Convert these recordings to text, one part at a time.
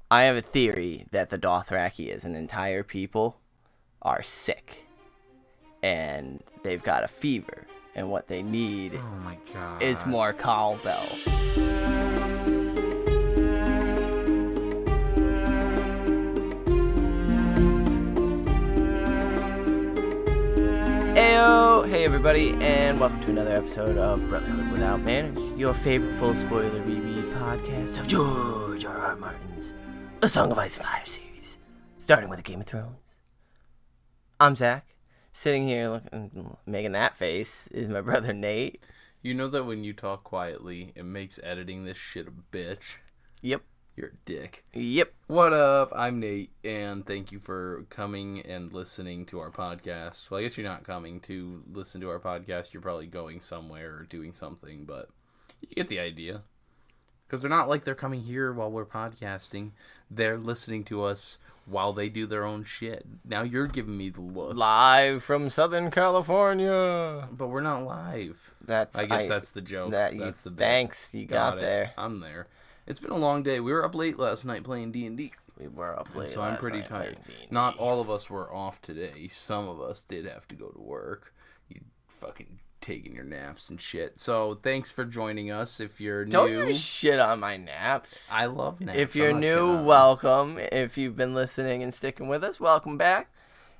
I have a theory that the Dothraki as an entire people are sick. And they've got a fever. And what they need is more Khal-Bell. Ayo! Hey everybody, and welcome to another episode of Brotherhood Without Manners, your favorite full spoiler reread podcast of George R.R. Martin's A Song of Ice and Fire series, starting with a Game of Thrones. I'm Zach. Sitting here looking, making that face is my brother Nate. You know that when you talk quietly, it makes editing this shit a bitch? Yep. You're a dick. Yep. What up? I'm Nate, and thank you for coming and listening to our podcast. Well, I guess you're not coming to listen to our podcast. You're probably going somewhere or doing something, but you get the idea. Because they're not like they're coming here while we're podcasting. They're listening to us while they do their own shit. Now you're giving me the look. Live from Southern California. But we're not live. That's the joke. That's the bit. Thanks, you got it. there. I'm there. It's been a long day. We were up late last night playing D&D. We were up late so I'm pretty tired. Not all of us were off today. Some of us did have to go to work. You fucking taking your naps and shit. So thanks for joining us. If you're new, don't you shit on my naps. I love naps. If you're new, welcome. If you've been listening and sticking with us, welcome back.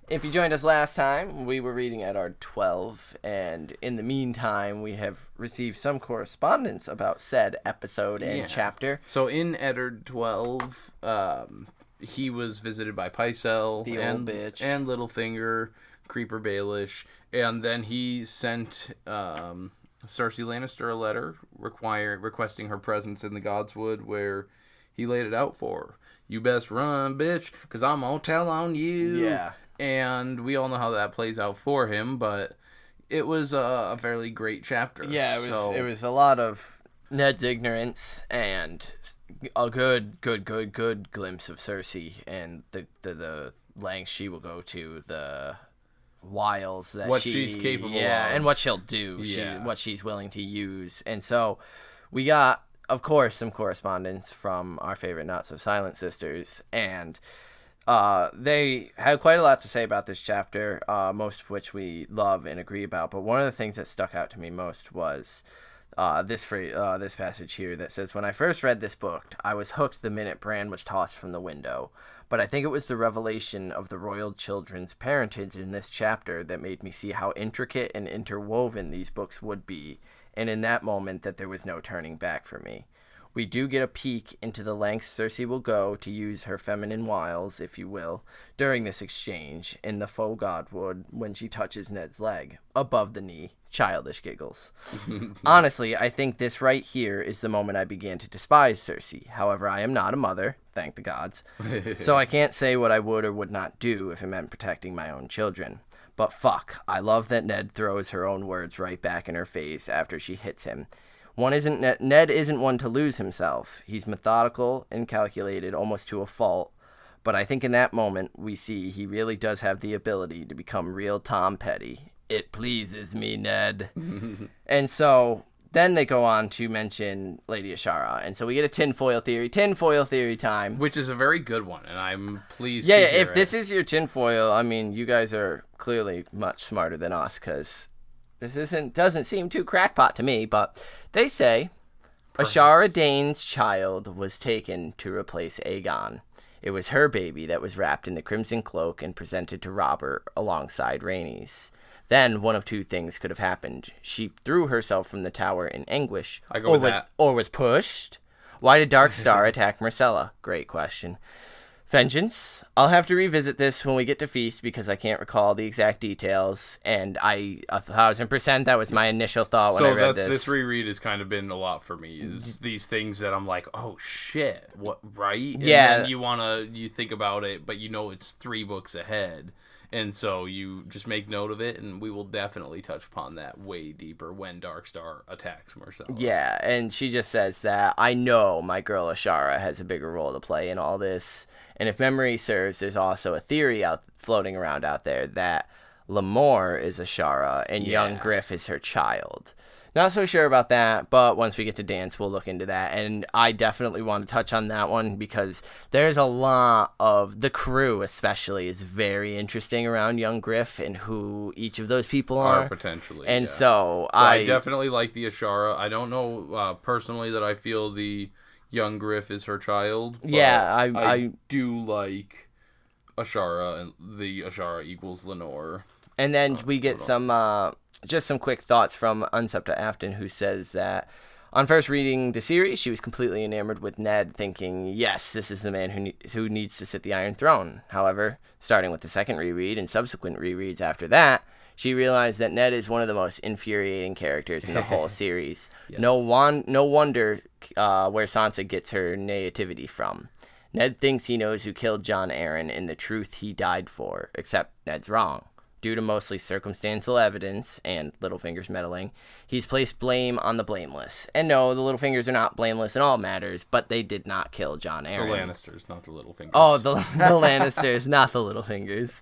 If you joined us last time, we were reading Eddard 12, and in the meantime, we have received some correspondence about said episode and chapter. So in Eddard 12, he was visited by Pycelle, the old bitch, and Littlefinger, Creeper Baelish, and then he sent Cersei Lannister a letter requesting her presence in the Godswood, where he laid it out for her. You best run, bitch, because I'm going to tell on you. Yeah. And we all know how that plays out for him, but it was a fairly great chapter. Yeah, it was a lot of Ned's ignorance and a good glimpse of Cersei and the lengths she will go to, the wiles that she's capable of. And what she'll do, what she's willing to use. And so we got, of course, some correspondence from our favorite not-so-silent sisters, and they had quite a lot to say about this chapter, most of which we love and agree about. But one of the things that stuck out to me most was this passage here that says, "When I first read this book, I was hooked the minute Bran was tossed from the window. But I think it was the revelation of the royal children's parentage in this chapter that made me see how intricate and interwoven these books would be, and in that moment that there was no turning back for me. We do get a peek into the lengths Cersei will go to use her feminine wiles, if you will, during this exchange in the faux Godwood when she touches Ned's leg, above the knee. Childish giggles. Honestly, I think this right here is the moment I began to despise Cersei. However, I am not a mother, thank the gods, so I can't say what I would or would not do if it meant protecting my own children. But fuck, I love that Ned throws her own words right back in her face after she hits him. Ned isn't one to lose himself. He's methodical and calculated almost to a fault, but I think in that moment we see he really does have the ability to become real Tom Petty. It pleases me, Ned." And so then they go on to mention Lady Ashara, and so we get a tinfoil theory time. Which is a very good one, and I'm pleased to hear if this is your tinfoil, I mean, you guys are clearly much smarter than us, because this doesn't seem too crackpot to me, but they say Ashara Dane's child was taken to replace Aegon. It was her baby that was wrapped in the crimson cloak and presented to Robert alongside Rhaenys. Then one of two things could have happened. She threw herself from the tower in anguish, or was pushed. Why did Darkstar attack Myrcella? Great question. Vengeance. I'll have to revisit this when we get to Feast because I can't recall the exact details, and 1,000% that was my initial thought when I read this. So this reread has kind of been a lot for me, is these things that I'm like, oh shit, what, right? And then you think about it, but you know it's 3 books ahead, and so you just make note of it, and we will definitely touch upon that way deeper when Darkstar attacks Myrcella. Yeah, and she just says that, I know my girl Ashara has a bigger role to play in all this. And if memory serves, there's also a theory floating around out there that Lamore is Ashara and young Griff is her child. Not so sure about that, but once we get to dance, we'll look into that. And I definitely want to touch on that one because there's a lot of the crew, especially, is very interesting around young Griff and who each of those people are. Potentially. And yeah. so I definitely like the Ashara. I don't know personally that I feel the young Griff is her child. But yeah, I do like Ashara, and the Ashara equals Lenore. And then we get some just some quick thoughts from Unsepta Afton, who says that on first reading the series, she was completely enamored with Ned, thinking, yes, this is the man who needs to sit the Iron Throne. However, starting with the second reread and subsequent rereads after that, she realized that Ned is one of the most infuriating characters in the whole series. Yes. No wonder where Sansa gets her naivety from. Ned thinks he knows who killed Jon Arryn and the truth he died for, except Ned's wrong. Due to mostly circumstantial evidence and Littlefinger's meddling, he's placed blame on the blameless. And no, the Littlefingers are not blameless in all matters, but they did not kill Jon Arryn. The Lannisters, not the Littlefingers. Oh, the Lannisters, not the Littlefingers.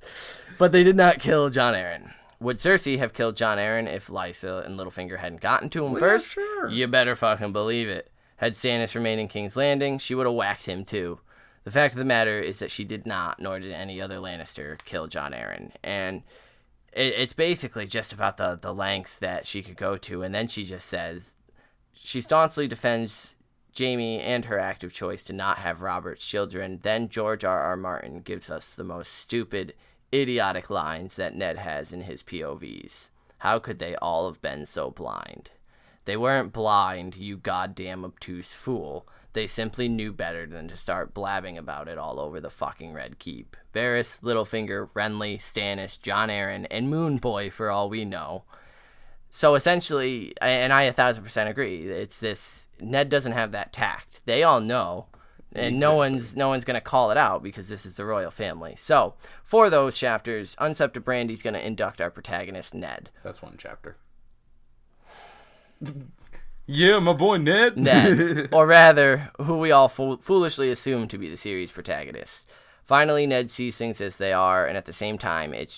But they did not kill Jon Arryn. Would Cersei have killed Jon Arryn if Lysa and Littlefinger hadn't gotten to him first? Yeah, sure. You better fucking believe it. Had Stannis remained in King's Landing, she would have whacked him too. The fact of the matter is that she did not, nor did any other Lannister, kill Jon Arryn. And it's basically just about the lengths that she could go to. And then she just says she staunchly defends Jaime and her active choice to not have Robert's children. Then George R.R. Martin gives us the most stupid, idiotic lines that Ned has in his POVs. How could they all have been so blind? They weren't blind, you goddamn obtuse fool. They simply knew better than to start blabbing about it all over the fucking Red Keep. Varys, Littlefinger, Renly, Stannis, Jon Arryn, and Moon Boy for all we know. So essentially, and I 1000% agree, it's this, Ned doesn't have that tact. They all know, and exactly. no one's going to call it out because this is the royal family. So, for those chapters, Unsepta Brandy's going to induct our protagonist, Ned. That's one chapter. Yeah, my boy Ned. Ned, or rather, who we all foolishly assume to be the series protagonist. Finally, Ned sees things as they are, and at the same time, it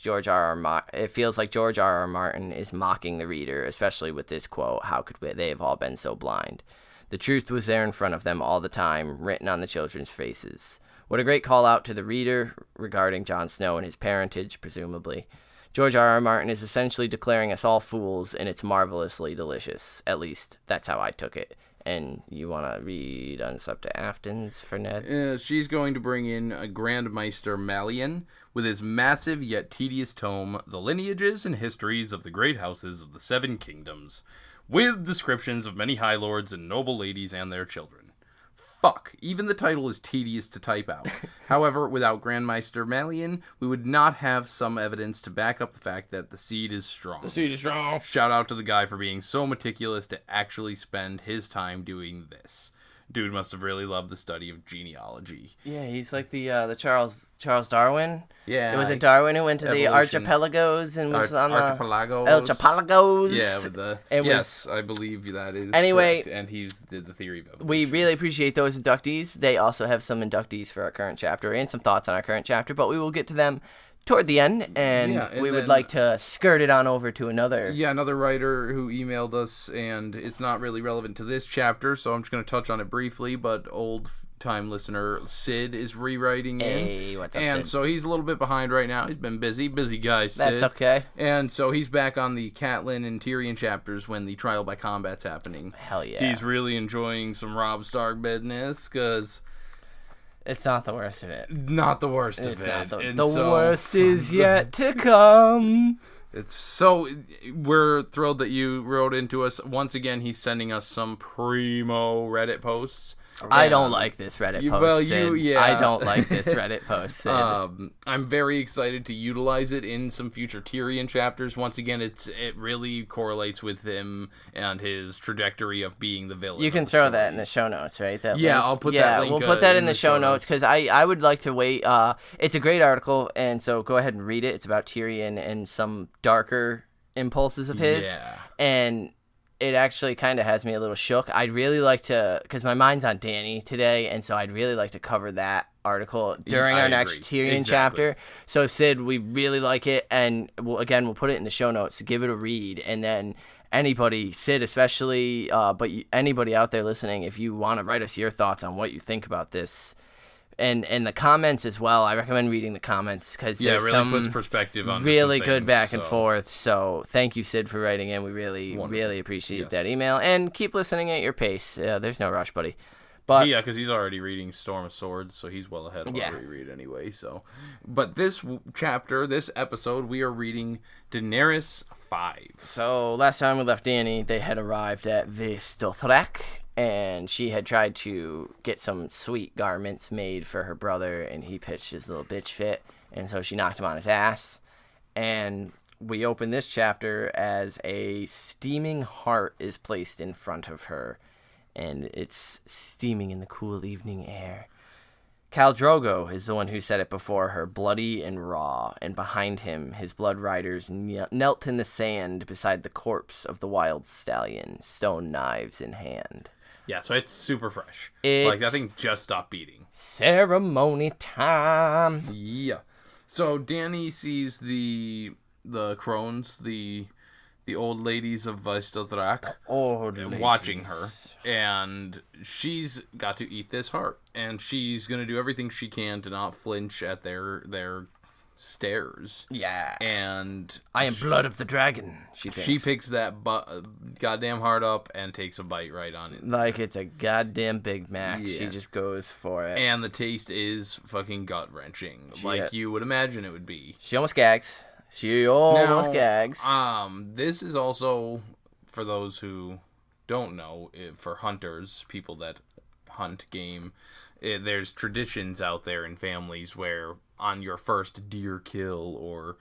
feels like George R.R. Martin is mocking the reader, especially with this quote, how could they have all been so blind? The truth was there in front of them all the time, written on the children's faces. What a great call out to the reader regarding Jon Snow and his parentage, presumably. George R.R. Martin is essentially declaring us all fools, and it's marvelously delicious. At least, that's how I took it. And you want to read Unsepta Afton's for Ned? She's going to bring in a Grandmeister Malian with his massive yet tedious tome, The Lineages and Histories of the Great Houses of the Seven Kingdoms, with descriptions of many high lords and noble ladies and their children. Fuck, even the title is tedious to type out. However, without Grandmeister Malian, we would not have some evidence to back up the fact that the seed is strong. The seed is strong. Shout out to the guy for being so meticulous to actually spend his time doing this. Dude must have really loved the study of genealogy. Yeah, he's like the Charles Darwin. Yeah. It was a Darwin who went to the archipelagos and was on Archipelagos. Archipelagos. Yeah, with the I believe that is anyway, correct. And he did the theory of evolution. We really appreciate those inductees. They also have some inductees for our current chapter and some thoughts on our current chapter, but we will get to them toward the end, and we would like to skirt it on over to another. Yeah, another writer who emailed us, and it's not really relevant to this chapter, so I'm just going to touch on it briefly, but old-time listener Sid is rewriting Hey, what's up, and Sid? So he's a little bit behind right now. He's been busy guy, Sid. That's okay. And so he's back on the Catelyn and Tyrion chapters when the trial by combat's happening. Hell yeah. He's really enjoying some Robb Stark business, because it's not the worst of it. Not the worst of it. The worst is yet to come. It's so we're thrilled that you wrote into us. Once again, he's sending us some primo Reddit posts. I don't like this Reddit post, Sid. Yeah. I don't like this Reddit post, Sid. I'm very excited to utilize it in some future Tyrion chapters. Once again, it really correlates with him and his trajectory of being the villain. You can throw that in the show notes, right? That link? I'll put that link. We'll put that in the show notes because I would like to wait. It's a great article, and so go ahead and read it. It's about Tyrion and some darker impulses of his. Yeah. And it actually kind of has me a little shook. I'd really like to, because my mind's on Dany today, and so I'd really like to cover that article during our next Tyrion chapter. So, Sid, we really like it, and we'll put it in the show notes to give it a read, and then anybody, Sid especially, but anybody out there listening, if you want to write us your thoughts on what you think about this, and the comments as well, I recommend reading the comments because there's really some puts perspective on really some good things, back and forth. So thank you, Sid, for writing in. We really appreciate that email, and keep listening at your pace. There's no rush, buddy. But yeah, because he's already reading Storm of Swords, so he's well ahead of our reread anyway. So, but this chapter, this episode, we are reading Daenerys 5. So last time we left Dany, they had arrived at Vis Dothrak, and she had tried to get some sweet garments made for her brother, and he pitched his little bitch fit, and so she knocked him on his ass. And we open this chapter as a steaming heart is placed in front of her, and it's steaming in the cool evening air. Khal Drogo is the one who set it before her, bloody and raw, and behind him his blood riders knelt in the sand beside the corpse of the wild stallion, stone knives in hand. Yeah, so it's super fresh. It's that thing just stopped beating. Ceremony time. Yeah. So Dany sees the crones, the old ladies of Vaistodrak watching her, and she's got to eat this heart, and she's going to do everything she can to not flinch at their stares. Yeah. And I am blood of the dragon, she thinks. She picks that goddamn heart up and takes a bite right on it. Like it's a goddamn Big Mac. Yeah. She just goes for it. And the taste is fucking gut-wrenching, like you would imagine it would be. She almost gags. Gags. This is also, for those who don't know, for hunters, people that hunt game, there's traditions out there in families where on your first deer kill or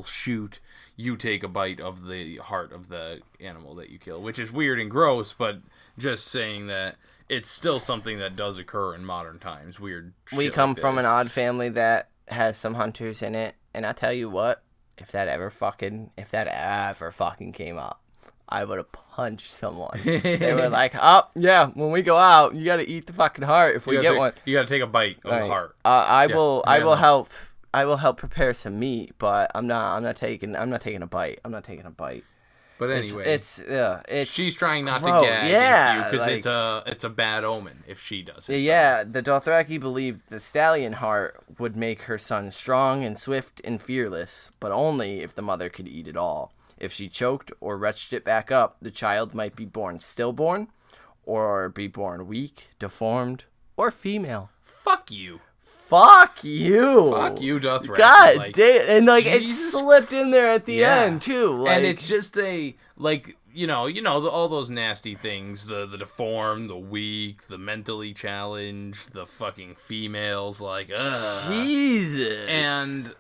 shoot, you take a bite of the heart of the animal that you kill, which is weird and gross, but just saying that it's still something that does occur in modern times. Weird shit. We come from an odd family that has some hunters in it, and I tell you what, if that ever fucking came up, I would have punched someone. They were like, oh, yeah, when we go out, you got to eat the fucking heart if we get one. You got to take a bite of the heart. I will help prepare some meat, but I'm not taking a bite. But anyway, it's she's trying not gross. to gag because it's a bad omen if she does it. Yeah, the Dothraki believed the stallion heart would make her son strong and swift and fearless, but only if the mother could eat it all. If she choked or retched it back up, the child might be born stillborn, or be born weak, deformed, or female. Fuck you. Fuck you, Dothraki. God damn, and it slipped in there at the end too. And it's just all those nasty things: the deformed, the weak, the mentally challenged, the fucking females. Jesus. And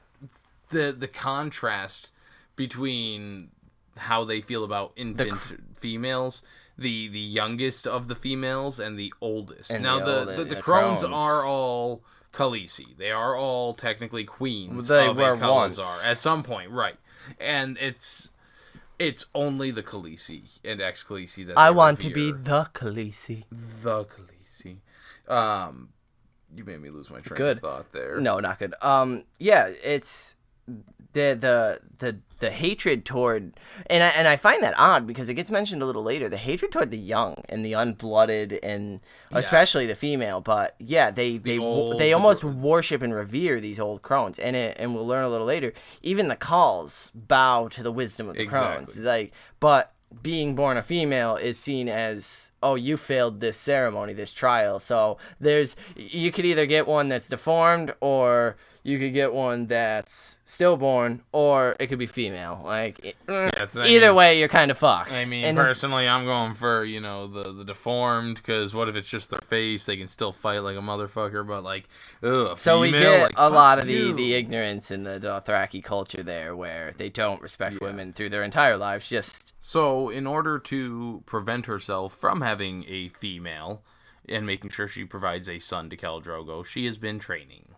the contrast between how they feel about infant females, the youngest of the females, and the oldest. And now the crones are all Khaleesi. They are all technically queens of a Khalazar at some point, right? And it's only the Khaleesi and ex-Khaleesi that I want to be the Khaleesi. The Khaleesi. You made me lose my train of thought there. No, not good. Yeah, it's the hatred toward, and I find that odd because it gets mentioned a little later, the hatred toward the young and the unblooded and especially the female, but yeah, they almost worship and revere these old crones, and we'll learn a little later, even the Khals bow to the wisdom of the crones, but being born a female is seen as, oh, you failed this ceremony, this trial, so you could either get one that's deformed, or you could get one that's stillborn, or it could be female. Either way, you're kind of fucked. I mean, personally, I'm going for, the deformed, because what if it's just their face? They can still fight like a motherfucker, but, ugh. So we get a lot of the ignorance in the Dothraki culture there, where they don't respect women through their entire lives, So, in order to prevent herself from having a female, and making sure she provides a son to Khal Drogo, she has been training.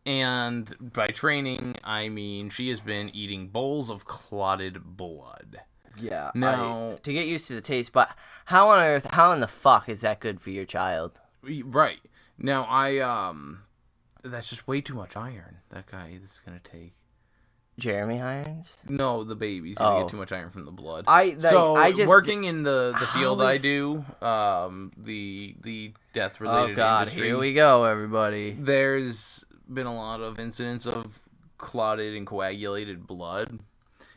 And by training, I mean she has been eating bowls of clotted blood. Yeah. Now, to get used to the taste, but how in the fuck is that good for your child? Right. Now, that's just way too much iron that guy is going to take. Jeremy Irons? No, the babies. You get too much iron from the blood. Working in the field I do, the death-related industry. Here we go, everybody. There's been a lot of incidents of clotted and coagulated blood.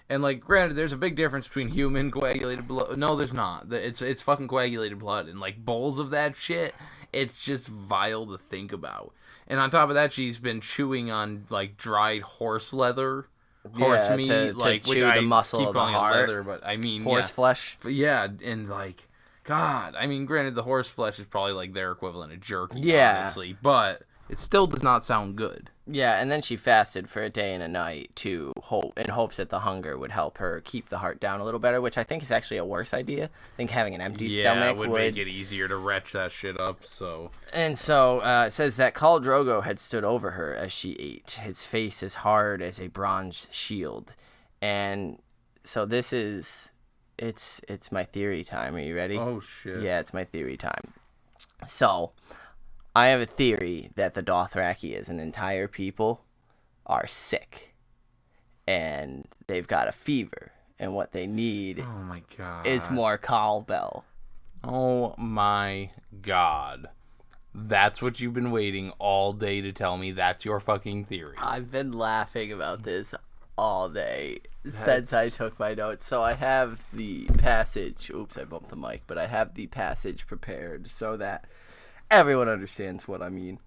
And, like, granted, there's a big difference between human coagulated blood. No, there's not. It's fucking coagulated blood. And, like, bowls of that shit, it's just vile to think about. And on top of that, she's been chewing on, like, dried horse leather. Horse meat, to chew the muscle of the heart. Leather, but I mean, horse flesh. Yeah, and, like, God, I mean, granted, the horse flesh is probably, like, their equivalent of jerky, honestly. But it still does not sound good. Yeah, and then she fasted for a day and a night in hopes that the hunger would help her keep the heart down a little better, which I think is actually a worse idea. I think having an empty stomach would make it easier to retch that shit up. And so it says that Khal Drogo had stood over her as she ate, his face as hard as a bronze shield. And so this is it's my theory time. Are you ready? Oh shit. Yeah, it's my theory time. So I have a theory that the Dothraki as an entire people are sick. And they've got a fever. And what they need is more Khal-Bell. Oh my god. That's what you've been waiting all day to tell me. That's your fucking theory. I've been laughing about this all day since I took my notes. So I have the passage. Oops, I bumped the mic. But I have the passage prepared so that everyone understands what I mean.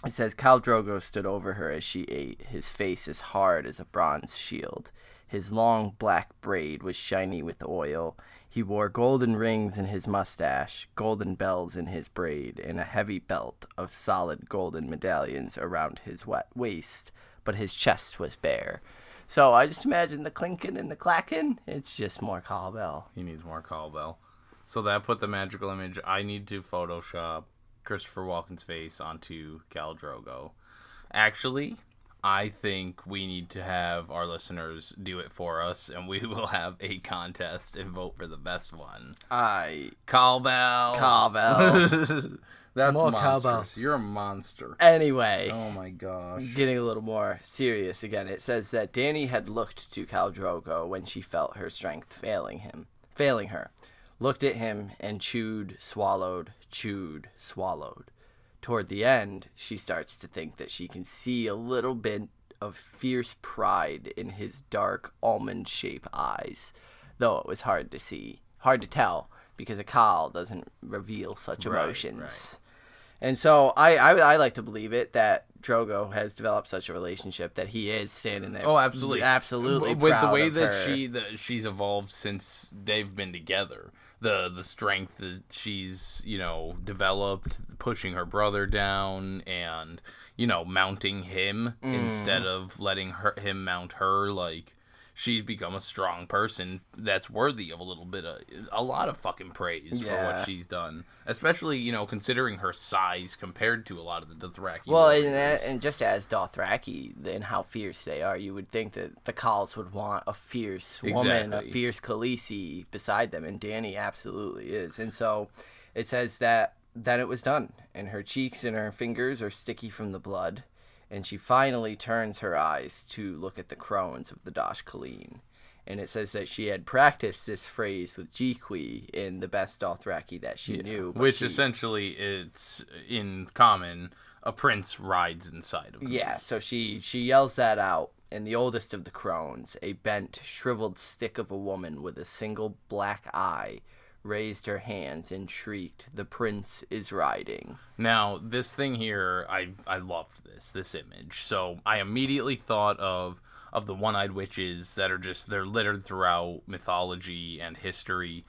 It says, Khal Drogo stood over her as she ate, his face as hard as a bronze shield. His long black braid was shiny with oil. He wore golden rings in his mustache, golden bells in his braid, and a heavy belt of solid golden medallions around his wet waist, but his chest was bare. So I just imagine the clinking and the clacking. It's just more Khal-Bell. He needs more Khal-Bell. So that put the magical image. I need to Photoshop Christopher Walken's face onto Khal Drogo. Actually, I think we need to have our listeners do it for us, and we will have a contest and vote for the best one. Khal-Bell. Khal-Bell. That's more monstrous. You're a monster. Anyway. Oh my gosh. Getting a little more serious again. It says that Dany had looked to Khal Drogo when she felt her strength failing her. Looked at him and chewed, swallowed, swallowed. Toward the end, she starts to think that she can see a little bit of fierce pride in his dark, almond-shaped eyes, though it was hard to tell, because a Khal doesn't reveal such emotions. Right. And so I like to believe it that Drogo has developed such a relationship that he is standing there. Oh, absolutely, absolutely. With proud the way of that her. she's evolved since they've been together, the strength that she's developed, pushing her brother down, and mounting him instead of letting him mount her, like. She's become a strong person that's worthy of a lot of fucking praise for what she's done. Especially, considering her size compared to a lot of the Dothraki. Well, and just as Dothraki and how fierce they are, you would think that the Khals would want a fierce woman, a fierce Khaleesi beside them, and Dany absolutely is. And so it says that then it was done, and her cheeks and her fingers are sticky from the blood. And she finally turns her eyes to look at the crones of the Dosh Khaleen. And it says that she had practiced this phrase with Jiqui in the best Dothraki that she knew. Which essentially, it's in common, a prince rides inside of them. Yeah, so she yells that out. And the oldest of the crones, a bent, shriveled stick of a woman with a single black eye, raised her hands and shrieked, "The prince is riding." Now, this thing here, I love this image. So I immediately thought of the one-eyed witches that are they're littered throughout mythology and history.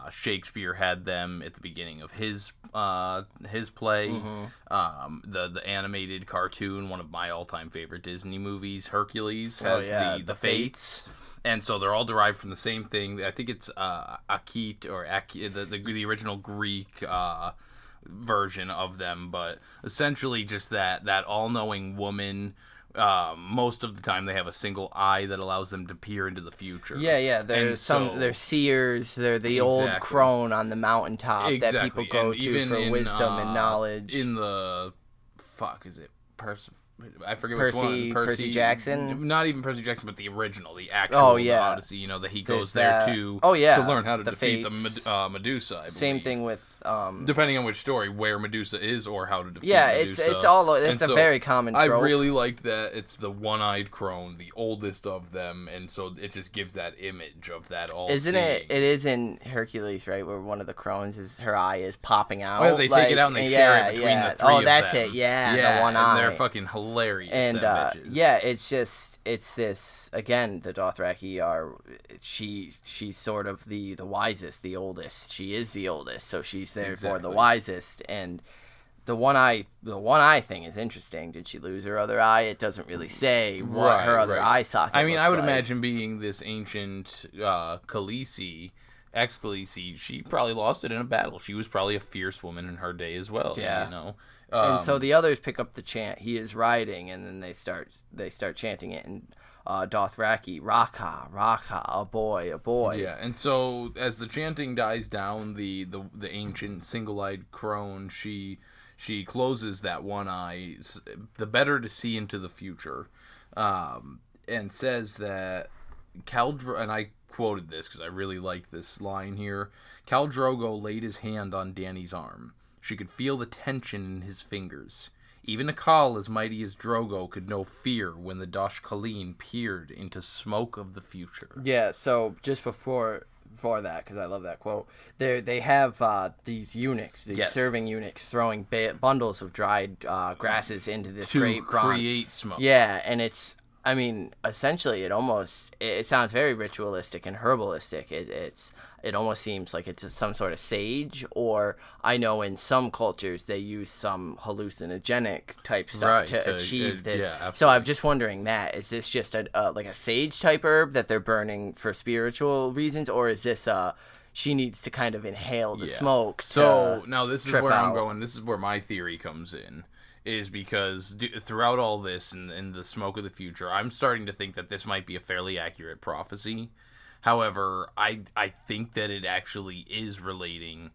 Shakespeare had them at the beginning of his play. Mm-hmm. The animated cartoon, one of my all-time favorite Disney movies, Hercules, has the Fates. And so they're all derived from the same thing. I think it's Akit or the original Greek version of them, but essentially just that all-knowing woman. Most of the time they have a single eye that allows them to peer into the future. Yeah. They're seers. They're the old crone on the mountaintop that people go to for wisdom and knowledge. In the I forget which one. Percy Jackson? Not even Percy Jackson, but the original, the actual the Odyssey, that he goes there to learn how to defeat the Medusa, I believe. Same thing with... depending on which story, where Medusa is or how to defeat Medusa. It's a very common trope. I really liked that it's the one-eyed crone, the oldest of them, and so it just gives that image of that all-seeing. Isn't it? It is in Hercules, right, where one of the crones, her eye is popping out. Oh, they take it out and they share it between the three of them. Oh, that's it, the one eye. And they're fucking hilarious, and bitches. it's this, again, the Dothraki are, she's sort of the wisest, the oldest. She is the oldest, so she's there for the wisest. And the one eye thing is interesting. Did she lose her other eye? It doesn't really say what her other eye socket I mean, looks I would like. imagine being this ancient Khaleesi, ex-Khaleesi, she probably lost it in a battle. She was probably a fierce woman in her day as well, and so the others pick up the chant. He is riding, and then they start chanting it in Dothraki, Raka, Raka, a boy, a boy. Yeah, and so as the chanting dies down, the ancient single-eyed crone, she closes that one eye, the better to see into the future, and says that and I quoted this because I really like this line here. Khal Drogo laid his hand on Dany's arm. She could feel the tension in his fingers. Even a Khal as mighty as Drogo could know fear when the Dosh Khaleen peered into smoke of the future. Yeah, so just before that, because I love that quote, they have these eunuchs, serving eunuchs, throwing bundles of dried grasses into this great to create smoke. Yeah, and it's, I mean, essentially, it sounds very ritualistic and herbalistic. It almost seems like it's some sort of sage, or I know in some cultures they use some hallucinogenic type stuff to achieve this. Yeah, so I'm just wondering is this just like a sage type herb that they're burning for spiritual reasons, or is this she needs to kind of inhale the smoke? So now this is where I'm out. going. This is where my theory comes in. Is because throughout all this and the smoke of the future, I'm starting to think that this might be a fairly accurate prophecy. However, I think that it actually is relating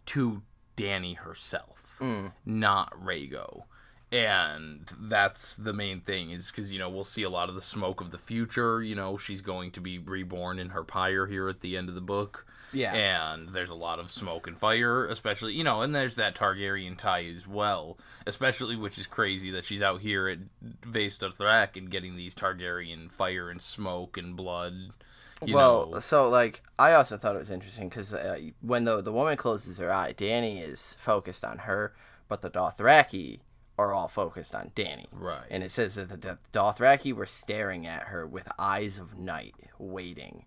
to Dany herself, not Rhaego. And that's the main thing, is because, we'll see a lot of the smoke of the future. She's going to be reborn in her pyre here at the end of the book. Yeah. And there's a lot of smoke and fire, especially, and there's that Targaryen tie as well. Especially, which is crazy, that she's out here at Vaes Dothrak and getting these Targaryen fire and smoke and blood. So, I also thought it was interesting, because when the woman closes her eye, Dany is focused on her, but the Dothraki are all focused on Dany. Right. And it says that the Dothraki were staring at her with eyes of night, waiting.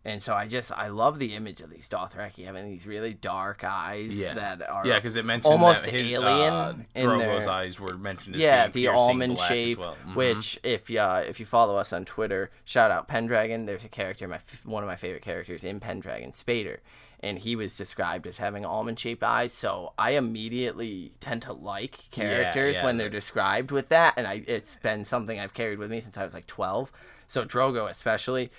And so I love the image of these Dothraki having these really dark eyes that are because it mentioned almost that his, alien. Drogo's eyes were mentioned as being the almond black shape, as well. Mm-hmm. which if you follow us on Twitter, shout out Pendragon. There's a character, one of my favorite characters in Pendragon, Spader, and he was described as having almond-shaped eyes. So I immediately tend to like characters when they're described with that, and it's been something I've carried with me since I was 12. So Drogo especially.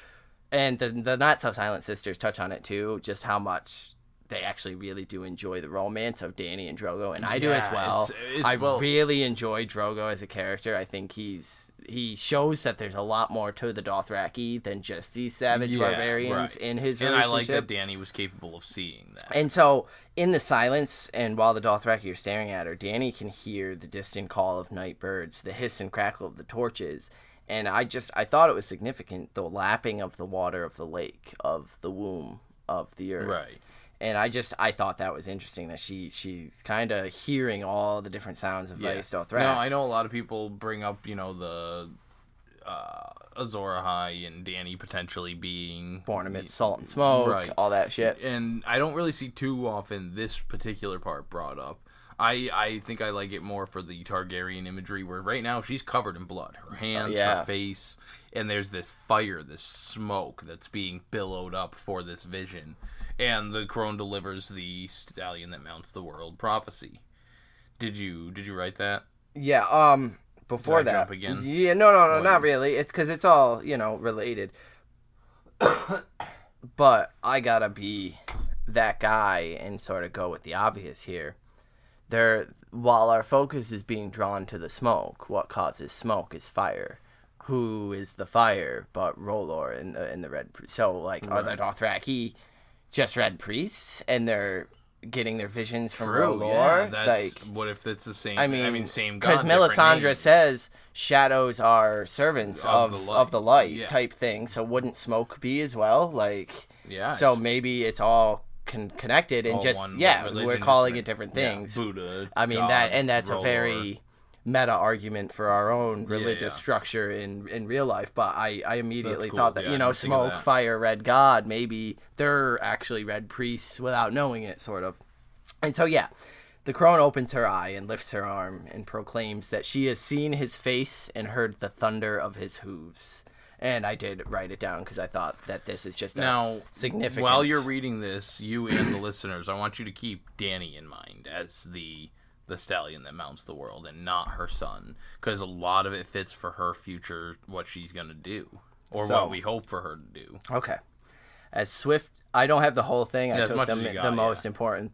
And the Not So Silent Sisters touch on it too, just how much they actually really do enjoy the romance of Dany and Drogo, and I do as well. I really enjoy Drogo as a character. I think he shows that there's a lot more to the Dothraki than just these savage barbarians in his relationship. And I like that Dany was capable of seeing that. And so, in the silence, and while the Dothraki are staring at her, Dany can hear the distant call of night birds, the hiss and crackle of the torches. And I thought it was significant, the lapping of the water of the lake, of the womb of the earth. Right. And I thought that was interesting, that she's kind of hearing all the different sounds of Vaes Dothrak. No, I know a lot of people bring up, the Azor Ahai and Dany potentially being born amidst salt and smoke, all that shit. And I don't really see too often this particular part brought up. I think I like it more for the Targaryen imagery, where right now she's covered in blood. Her hands, her face, and there's this fire, this smoke that's being billowed up for this vision. And the crone delivers the stallion that mounts the world prophecy. Did you write that? Yeah, before Did I that. jump again? Yeah, no, not really. It's because it's all, related. But I gotta be that guy and sort of go with the obvious here. while our focus is being drawn to the smoke, what causes smoke is fire. Who is the fire but Rolor in the Red Priest? So, like, are the Dothraki just Red Priests, and they're getting their visions from Rolor? Yeah, like, what if it's the same? Same god. Because Melisandre says shadows are servants of the light type thing. So wouldn't smoke be as well? Like, so maybe it's all connected and just we're calling it different things. Buddha. I mean, God, that's Rolor. a very meta argument for our own religious structure in real life, but I immediately thought that smoke, fire, red god, maybe they're actually red priests without knowing it, sort of. And so the crone opens her eye and lifts her arm and proclaims that she has seen his face and heard the thunder of his hooves. And I did write it down because I thought that this is just a significant. While you're reading this, you and the listeners, I want you to keep Dany in mind as the stallion that mounts the world, and not her son, because a lot of it fits for her future, what she's gonna do, or what we hope for her to do. Okay. As swift, I don't have the whole thing. I took the most important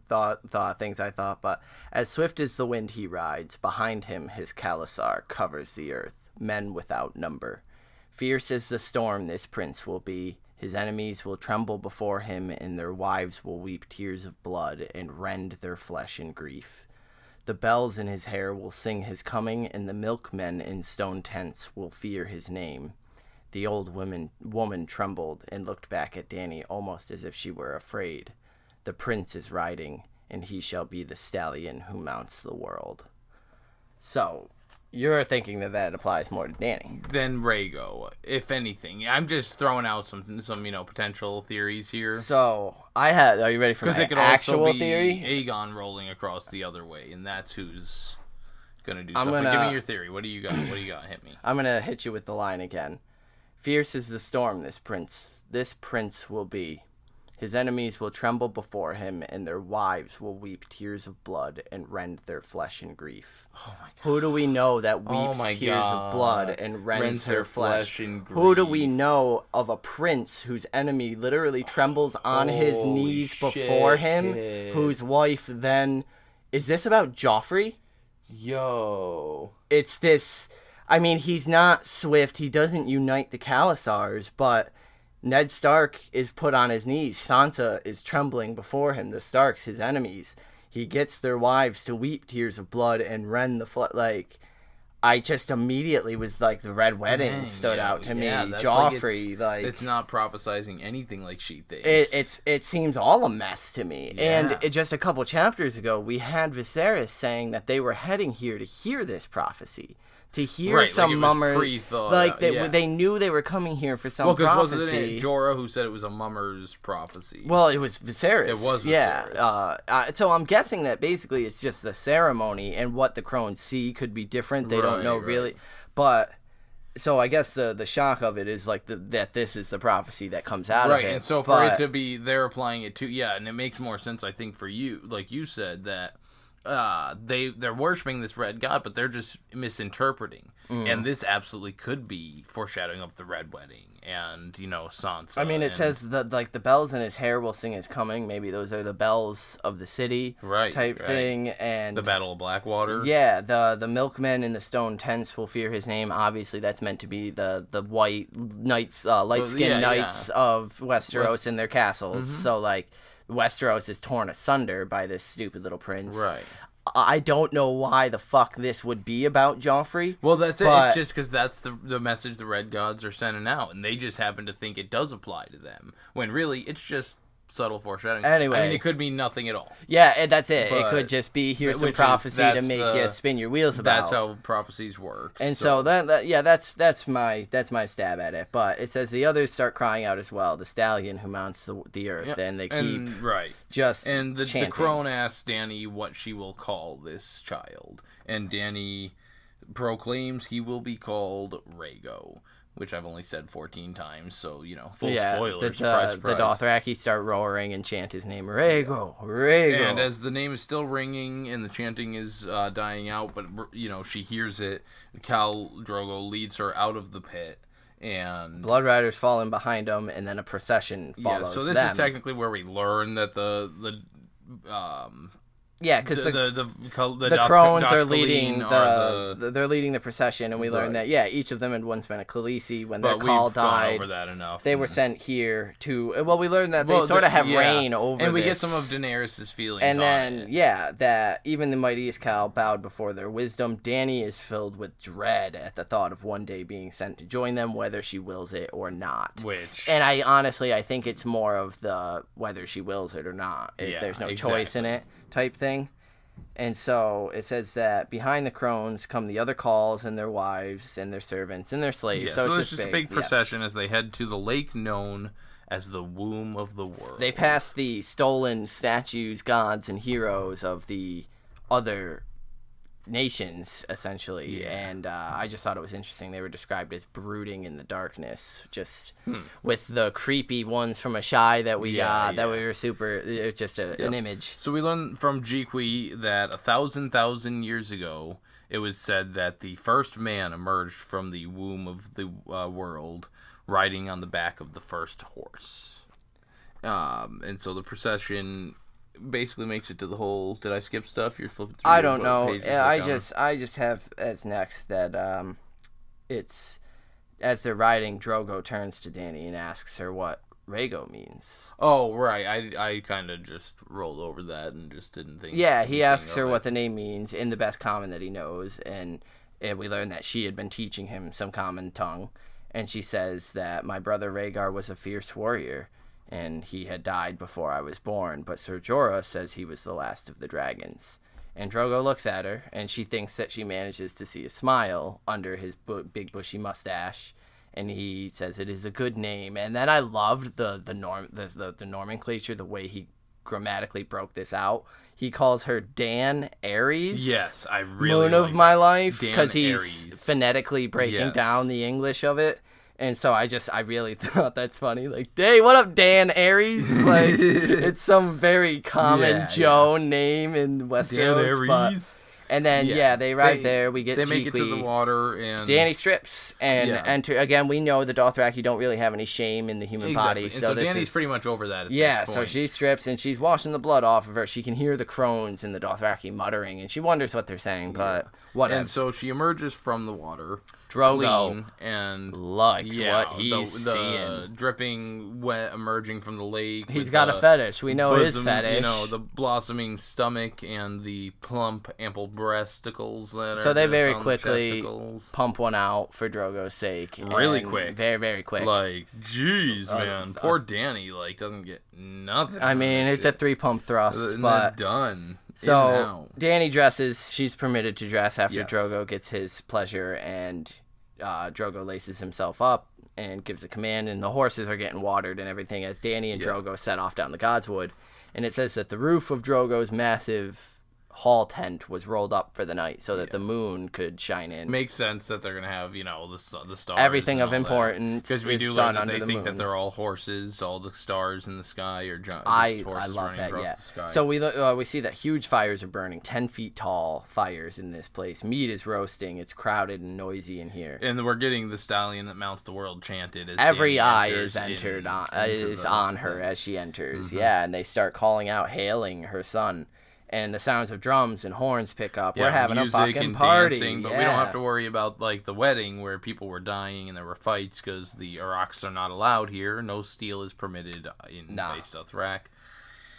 things I thought, but as swift as the wind he rides, behind him his Khalasar covers the earth, men without number. Fierce as the storm this prince will be. His enemies will tremble before him, and their wives will weep tears of blood and rend their flesh in grief. The bells in his hair will sing his coming, and the milkmen in stone tents will fear his name. The old woman trembled and looked back at Dany almost as if she were afraid. The prince is riding, and he shall be the stallion who mounts the world. So, you're thinking that applies more to Dany than Rhaego, if anything. I'm just throwing out some potential theories here. So are you ready for my actual theory? Aegon rolling across the other way, and that's who's gonna do something. Give me your theory. What do you got? Hit me. I'm gonna hit you with the line again. Fierce is the storm this prince will be. His enemies will tremble before him, and their wives will weep tears of blood and rend their flesh in grief. Oh my God. Who do we know that weeps tears of blood and rends their flesh in grief? Who do we know of a prince whose enemy literally trembles on his knees before him, whose wife then... Is this about Joffrey? Yo. It's this... I mean, he's not swift. He doesn't unite the Khalasars, but... Ned Stark is put on his knees. Sansa is trembling before him. The Starks, his enemies. He gets their wives to weep tears of blood and rend the flood. Like, I just immediately was like, the Red Wedding stood out to me. Joffrey, it's not prophesizing anything like she thinks. It seems all a mess to me. Yeah. And just a couple chapters ago, we had Viserys saying that they were heading here to hear this prophecy. To hear some mummers, they knew they were coming here for some prophecy. Well, because wasn't it Jorah who said it was a mummer's prophecy? Well, it was Viserys. It was Viserys. Yeah. So I'm guessing that basically it's just the ceremony, and what the crones see could be different. They don't know really. But, so I guess the shock of it is like that this is the prophecy that comes out of it. Right, and so for it to be, they're applying it to, and it makes more sense, I think, for you, like you said, that they're worshiping this red god, but they're just misinterpreting. And this absolutely could be foreshadowing of the Red Wedding and, Sansa. I mean, it says that, like, the bells in his hair will sing his coming. Maybe those are the bells of the city type thing. And the Battle of Blackwater. Yeah, the milkmen in the stone tents will fear his name. Obviously, that's meant to be the white knights, light-skinned knights of Westeros in their castles. Mm-hmm. So, like, Westeros is torn asunder by this stupid little prince. Right. I don't know why the fuck this would be about Joffrey. Well, that's it. It's just because that's the message the Red Gods are sending out, and they just happen to think it does apply to them, when really it's just subtle foreshadowing. Anyway. I mean, it could mean nothing at all. Yeah, that's it. It could just be, here's some prophecy to make you spin your wheels about. That's how prophecies work. And so that's my stab at it. But it says the others start crying out as well. The stallion who mounts the earth, and they keep just and the chanting. crone asks Dany what she will call this child, and Dany proclaims he will be called Rhaego, which I've only said 14 times, so, full spoilers. Surprise. The Dothraki start roaring and chant his name, Rhaego, Rhaego. And as the name is still ringing and the chanting is dying out, but, she hears it, Khal Drogo leads her out of the pit, and Blood Riders falling behind them, and then a procession follows them. So this is technically where we learn that the Yeah, because the crones are leading they're leading the procession, and we learned that each of them had once been a Khaleesi. When their Khal died, over that enough, they were sent here to. Well, we learned that they sort of have reign over, and we this. Get some of Daenerys' feelings. And then on it. that even the mightiest Khal bowed before their wisdom. Dany is filled with dread at the thought of one day being sent to join them, whether she wills it or not. And I think it's more of the whether she wills it or not. There's no choice in it type thing. And so it says that behind the crones come the other Khals and their wives and their servants and their slaves. So it's just a big procession as they head to the lake known as the womb of the world. They pass the stolen statues, gods, and heroes of the other nations, essentially. And I just thought it was interesting. They were described as brooding in the darkness, just with the creepy ones from Ashai that we got, that we were super, it was just an image. So we learned from Jiqui that 1,000 years ago, it was said that the first man emerged from the womb of the world, riding on the back of the first horse. And so the procession basically makes it to the whole. Did I skip stuff? You're flipping through. I don't know. I just have as next that it's as they're riding, Drogo turns to Dany and asks her what Rhaego means. Oh right, I kind of just rolled over that and just didn't think. Yeah, he asks her what the name means in the best common that he knows, and we learn that she had been teaching him some common tongue, and she says that my brother Rhaegar was a fierce warrior. And he had died before I was born, but Ser Jorah says he was the last of the dragons. And Drogo looks at her, and she thinks that she manages to see a smile under his big bushy mustache, and he says it is a good name. And then I loved the nomenclature, the way he grammatically broke this out. He calls her Dan Aries. Yes, I really Moon of my life, because he's Aries. Phonetically breaking down the English of it. And so I really thought that's funny. Like, hey, what up, Dan Aries? Like, it's some very common Joe name in Westeros. Dan Aries. And then, they ride there. We get They make it to the water, and Dany strips and enter. Again, we know the Dothraki don't really have any shame in the human body. And so Dany's pretty much over that at this point. So she strips, and she's washing the blood off of her. She can hear the crones and the Dothraki muttering, and she wonders what they're saying, but whatever. And so she emerges from the water. Drogo clean, and likes what he's seeing. Dripping wet emerging from the lake. He's got a fetish. We know his fetish. You know, the blossoming stomach and the plump, ample breasticles that so are they very on quickly the pump one out for Drogo's sake. Really quick. Very, very quick. Like, jeez, man. Poor Dany, doesn't get nothing. I mean, it's a 3-pump thrust, but done. So Dany dresses. She's permitted to dress after Drogo gets his pleasure, and Drogo laces himself up and gives a command, and the horses are getting watered and everything as Dany and Drogo set off down the Godswood. And it says that the roof of Drogo's massive hall tent was rolled up for the night so that the moon could shine in. Makes sense that they're gonna have the stars, everything of importance, because we do learn that they think that they're all horses, all the stars in the sky are just I horses love that. the sky. So we see that huge fires are burning, 10 feet tall fires in this place. Meat is roasting. It's crowded and noisy in here, and we're getting the stallion that mounts the world chanted as every Dany eye is on her as she enters. And they start calling out, hailing her son. And the sounds of drums and horns pick up. We're having a fucking party. Dancing, but we don't have to worry about the wedding where people were dying and there were fights because the Araks are not allowed here. No steel is permitted in Vaes Dothrak.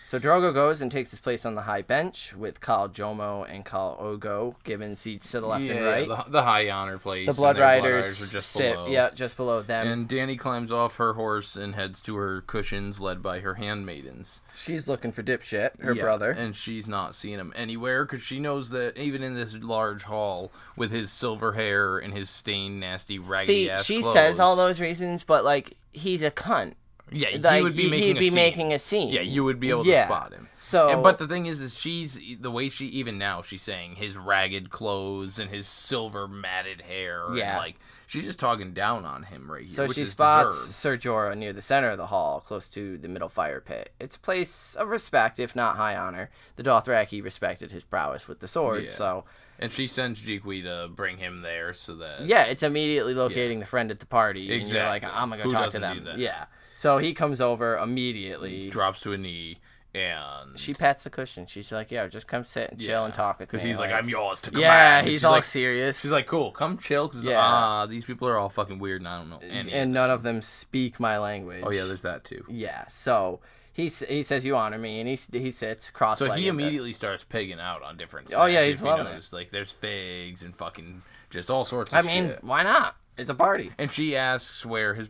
So Drogo goes and takes his place on the high bench with Khal Jomo and Khal Ogo given seats to the left and right. The high honor place. The Blood Riders are just below. Just below them. And Dany climbs off her horse and heads to her cushions led by her handmaidens. She's looking for Dipshit, her brother. And she's not seeing him anywhere because she knows that even in this large hall with his silver hair and his stained, nasty, raggedy-ass she clothes, says all those reasons, but, he's a cunt. Yeah, he would be making a scene. Yeah, you would be able to spot him. But the thing is she's the way she's saying his ragged clothes and his silver matted hair. Yeah, and, she's just talking down on him right here. So she spots Ser Jorah near the center of the hall, close to the middle fire pit. It's a place of respect, if not high honor. The Dothraki respected his prowess with the sword, so. And she sends Jiqui to bring him there so that. Yeah, it's immediately locating the friend at the party. Exactly. And you're like, I'm gonna go talk to them. Yeah. So he comes over immediately. Drops to a knee And she pats the cushion. She's like, "Yeah, just come sit and chill and talk with me." Because he's like, "I'm yours to command." Yeah, he's all like, serious. She's like, "Cool, come chill." Because these people are all fucking weird, and I don't know any. And none of them speak my language. Oh yeah, there's that too. Yeah, so he says, "You honor me," and he sits cross-legged. So he immediately starts pigging out on different snacks. Oh yeah, he's loving it. Like there's figs and fucking just all sorts of shit. I mean, why not? It's a party. And she asks where her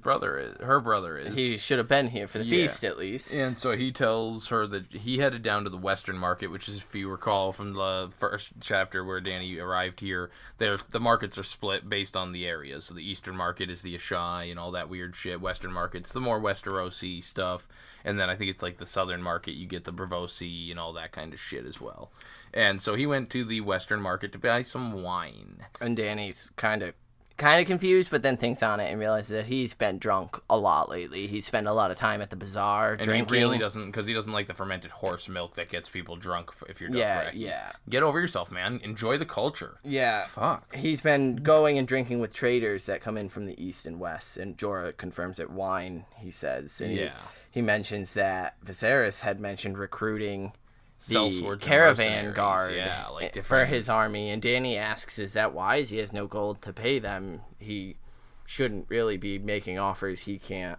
brother is. He should have been here for the feast, at least. And so he tells her that he headed down to the Western Market, which is, if you recall from the first chapter where Dany arrived here, the markets are split based on the areas. So the Eastern Market is the Ashai and all that weird shit. Western Market's the more Westerosi stuff. And then I think it's like the Southern Market, you get the Bravosi and all that kind of shit as well. And so he went to the Western Market to buy some wine. And Dany's kind of confused, but then thinks on it and realizes that he's been drunk a lot lately. He's spent a lot of time at the bazaar drinking. He really doesn't, because he doesn't like the fermented horse milk that gets people drunk if you're Dothraki. Yeah. Get over yourself, man. Enjoy the culture. Yeah. Fuck. He's been going and drinking with traders that come in from the east and west, and Jorah confirms it. Wine, he says. And he mentions that Viserys had mentioned recruiting the caravan guard for his army, and Dany asks, is that wise? He has no gold to pay them. He shouldn't really be making offers he can't.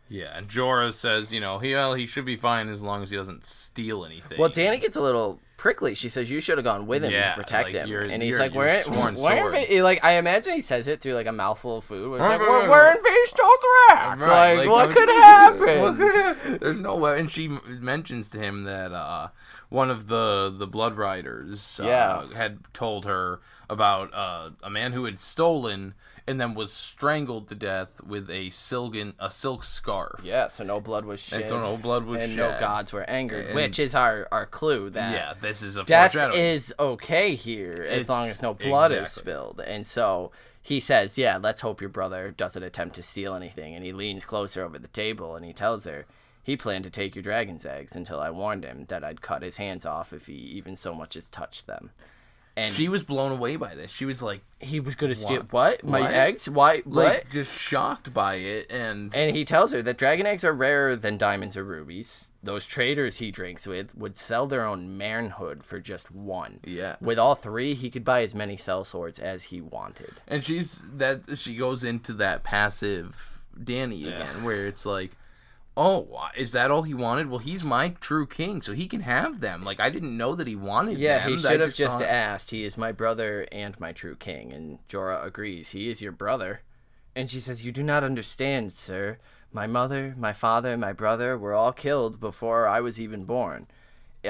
Yeah, and Jorah says, he should be fine as long as he doesn't steal anything. Well, Dany gets a little prickly. She says, you should have gone with him to protect him. And he's like, I imagine he says it through like a mouthful of food. Where he's like, we're in Feast Dothraki. Right. What could happen? There's no way. And she mentions to him that one of the Blood Riders had told her about a man who had stolen and then was strangled to death with a silk scarf. Yeah, so no blood was shed. And no gods were angered, which is our clue that this is a death foreshadowing. Is okay here as long as no blood is spilled. And so he says, let's hope your brother doesn't attempt to steal anything. And he leans closer over the table and he tells her, he planned to take your dragon's eggs until I warned him that I'd cut his hands off if he even so much as touched them. And she was blown away by this. She was like, he was going to steal what? My eggs? Why? What? Like, just shocked by it. And he tells her that dragon eggs are rarer than diamonds or rubies. Those traders he drinks with would sell their own manhood for just one. Yeah. With all three, he could buy as many sellswords as he wanted. And she goes into that passive Dany again, where it's like, oh, is that all he wanted? Well, he's my true king, so he can have them. Like, I didn't know that he wanted them. Yeah, he should have just asked. He is my brother and my true king. And Jorah agrees. He is your brother. And she says, you do not understand, sir. My mother, my father, my brother were all killed before I was even born.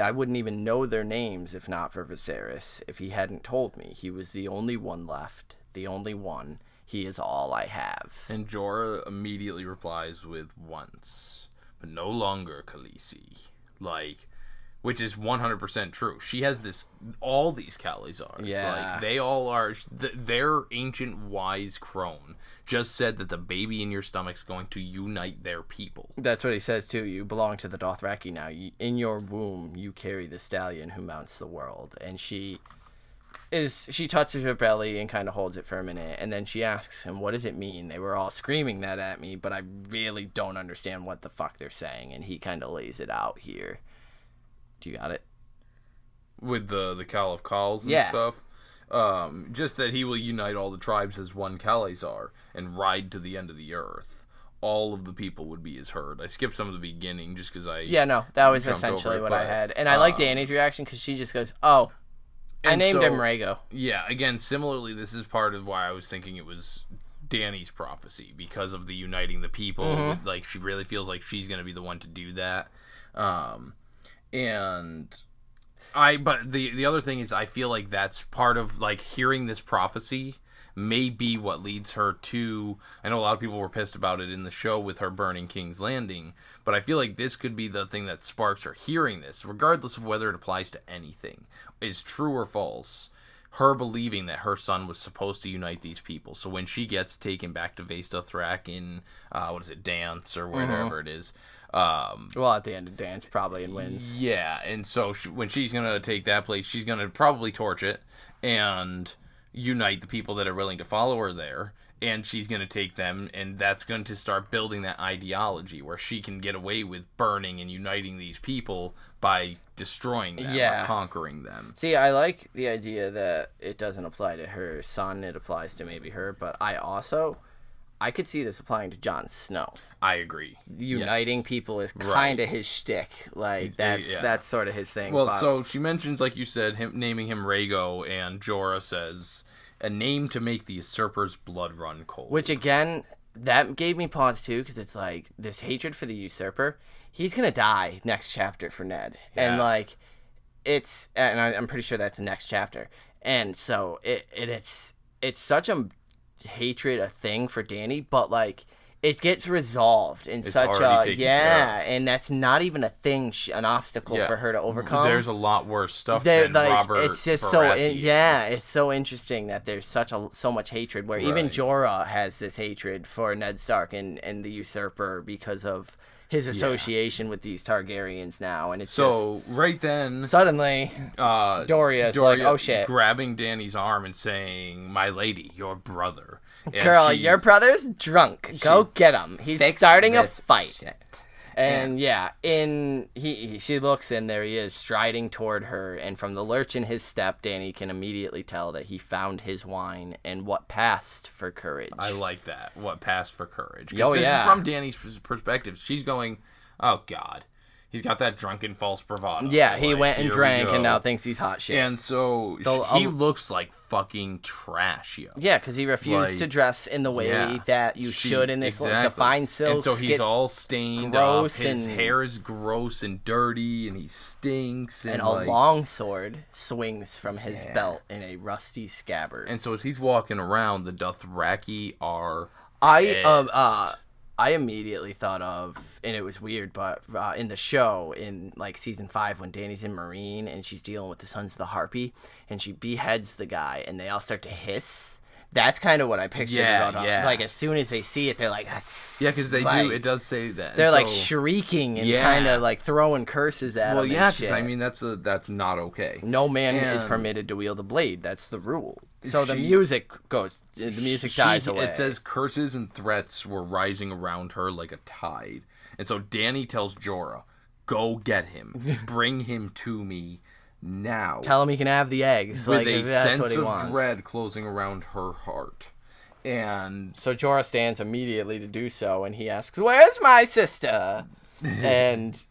I wouldn't even know their names if not for Viserys. If he hadn't told me, he was the only one left. The only one. He is all I have. And Jorah immediately replies with once, but no longer, Khaleesi. Which is 100% true. She has all these Khaleesi. Yeah. Like, they all are, their ancient wise crone just said that the baby in your stomach's going to unite their people. That's what he says too. You belong to the Dothraki now. In your womb, you carry the stallion who mounts the world. And she touches her belly and kind of holds it for a minute, and then she asks him, what does it mean? They were all screaming that at me, but I really don't understand what the fuck they're saying, and he kind of lays it out here. Do you got it? With the Khal of Khals and stuff? Just that he will unite all the tribes as one Khaleesi and ride to the end of the earth. All of the people would be his herd. I skipped some of the beginning just because that was essentially what I had. And I like Dany's reaction because she just goes, oh, I named him Rhaego. Yeah, again, similarly, this is part of why I was thinking it was Dany's prophecy, because of the uniting the people. Mm-hmm. Like, she really feels like she's going to be the one to do that. But the other thing is, I feel like that's part of, like, hearing this prophecy may be what leads her to, I know a lot of people were pissed about it in the show with her burning King's Landing, but I feel like this could be the thing that sparks her hearing this, regardless of whether it applies to anything, is true or false. Her believing that her son was supposed to unite these people. So when she gets taken back to Vaes Dothrak in, Dance or whatever it is. At the end of Dance, probably, and wins. Yeah, and so when she's going to take that place, she's going to probably torch it and unite the people that are willing to follow her there, and she's going to take them, and that's going to start building that ideology where she can get away with burning and uniting these people by destroying them or conquering them. See, I like the idea that it doesn't apply to her son, it applies to maybe her, but I could see this applying to Jon Snow. I agree. Uniting people is kind of his shtick. Like, that's sort of his thing. Well, so she mentions, like you said, naming him Rhaego, and Jorah says, a name to make the usurper's blood run cold. Which, again, that gave me pause, too, because it's like, this hatred for the usurper, he's going to die next chapter for Ned. Yeah. And, like, and I'm pretty sure that's the next chapter. And so, it's such a hatred a thing for Dany, but like it gets resolved in such a and that's not even a thing, an obstacle for her to overcome. There's a lot worse stuff than like, Robert. It's just it's so interesting that there's so much hatred where even Jorah has this hatred for Ned Stark and the usurper because of his association with these Targaryens now, and it's so right then suddenly Doria's like, oh shit, grabbing Dany's arm and saying, "My lady, your brother, girl, your brother's drunk. Go get him. He's starting a fight." And she looks, and there he is striding toward her, and from the lurch in his step, Dany can immediately tell that he found his wine and what passed for courage. I like that. What passed for courage. This is from Dany's perspective. She's going, oh God. He's got that drunken false bravado. Yeah, he went and drank and now thinks he's hot shit. And so he looks like fucking trash, yo. Yeah, because he refused to dress in the way that you should in this the fine silks. And so he's all stained up. His hair is gross and dirty, and he stinks. And a long sword swings from his belt in a rusty scabbard. And so as he's walking around, the Dothraki are I immediately thought of, and it was weird, but in the show, in like season 5, when Dany's in Marine and she's dealing with the Sons of the Harpy, and she beheads the guy, and they all start to hiss. That's kind of what I pictured. Like as soon as they see it, they're like, because they do. It does say that they're like shrieking and kind of like throwing curses at him. Well, yeah, because I mean that's not okay. No man is permitted to wield a blade. That's the rule. So the music dies away. It says curses and threats were rising around her like a tide. And so Dany tells Jorah, go get him. Bring him to me now. Tell him he can have the eggs. With a sense of dread closing around her heart. And so Jorah stands immediately to do so, and he asks, where's my sister? And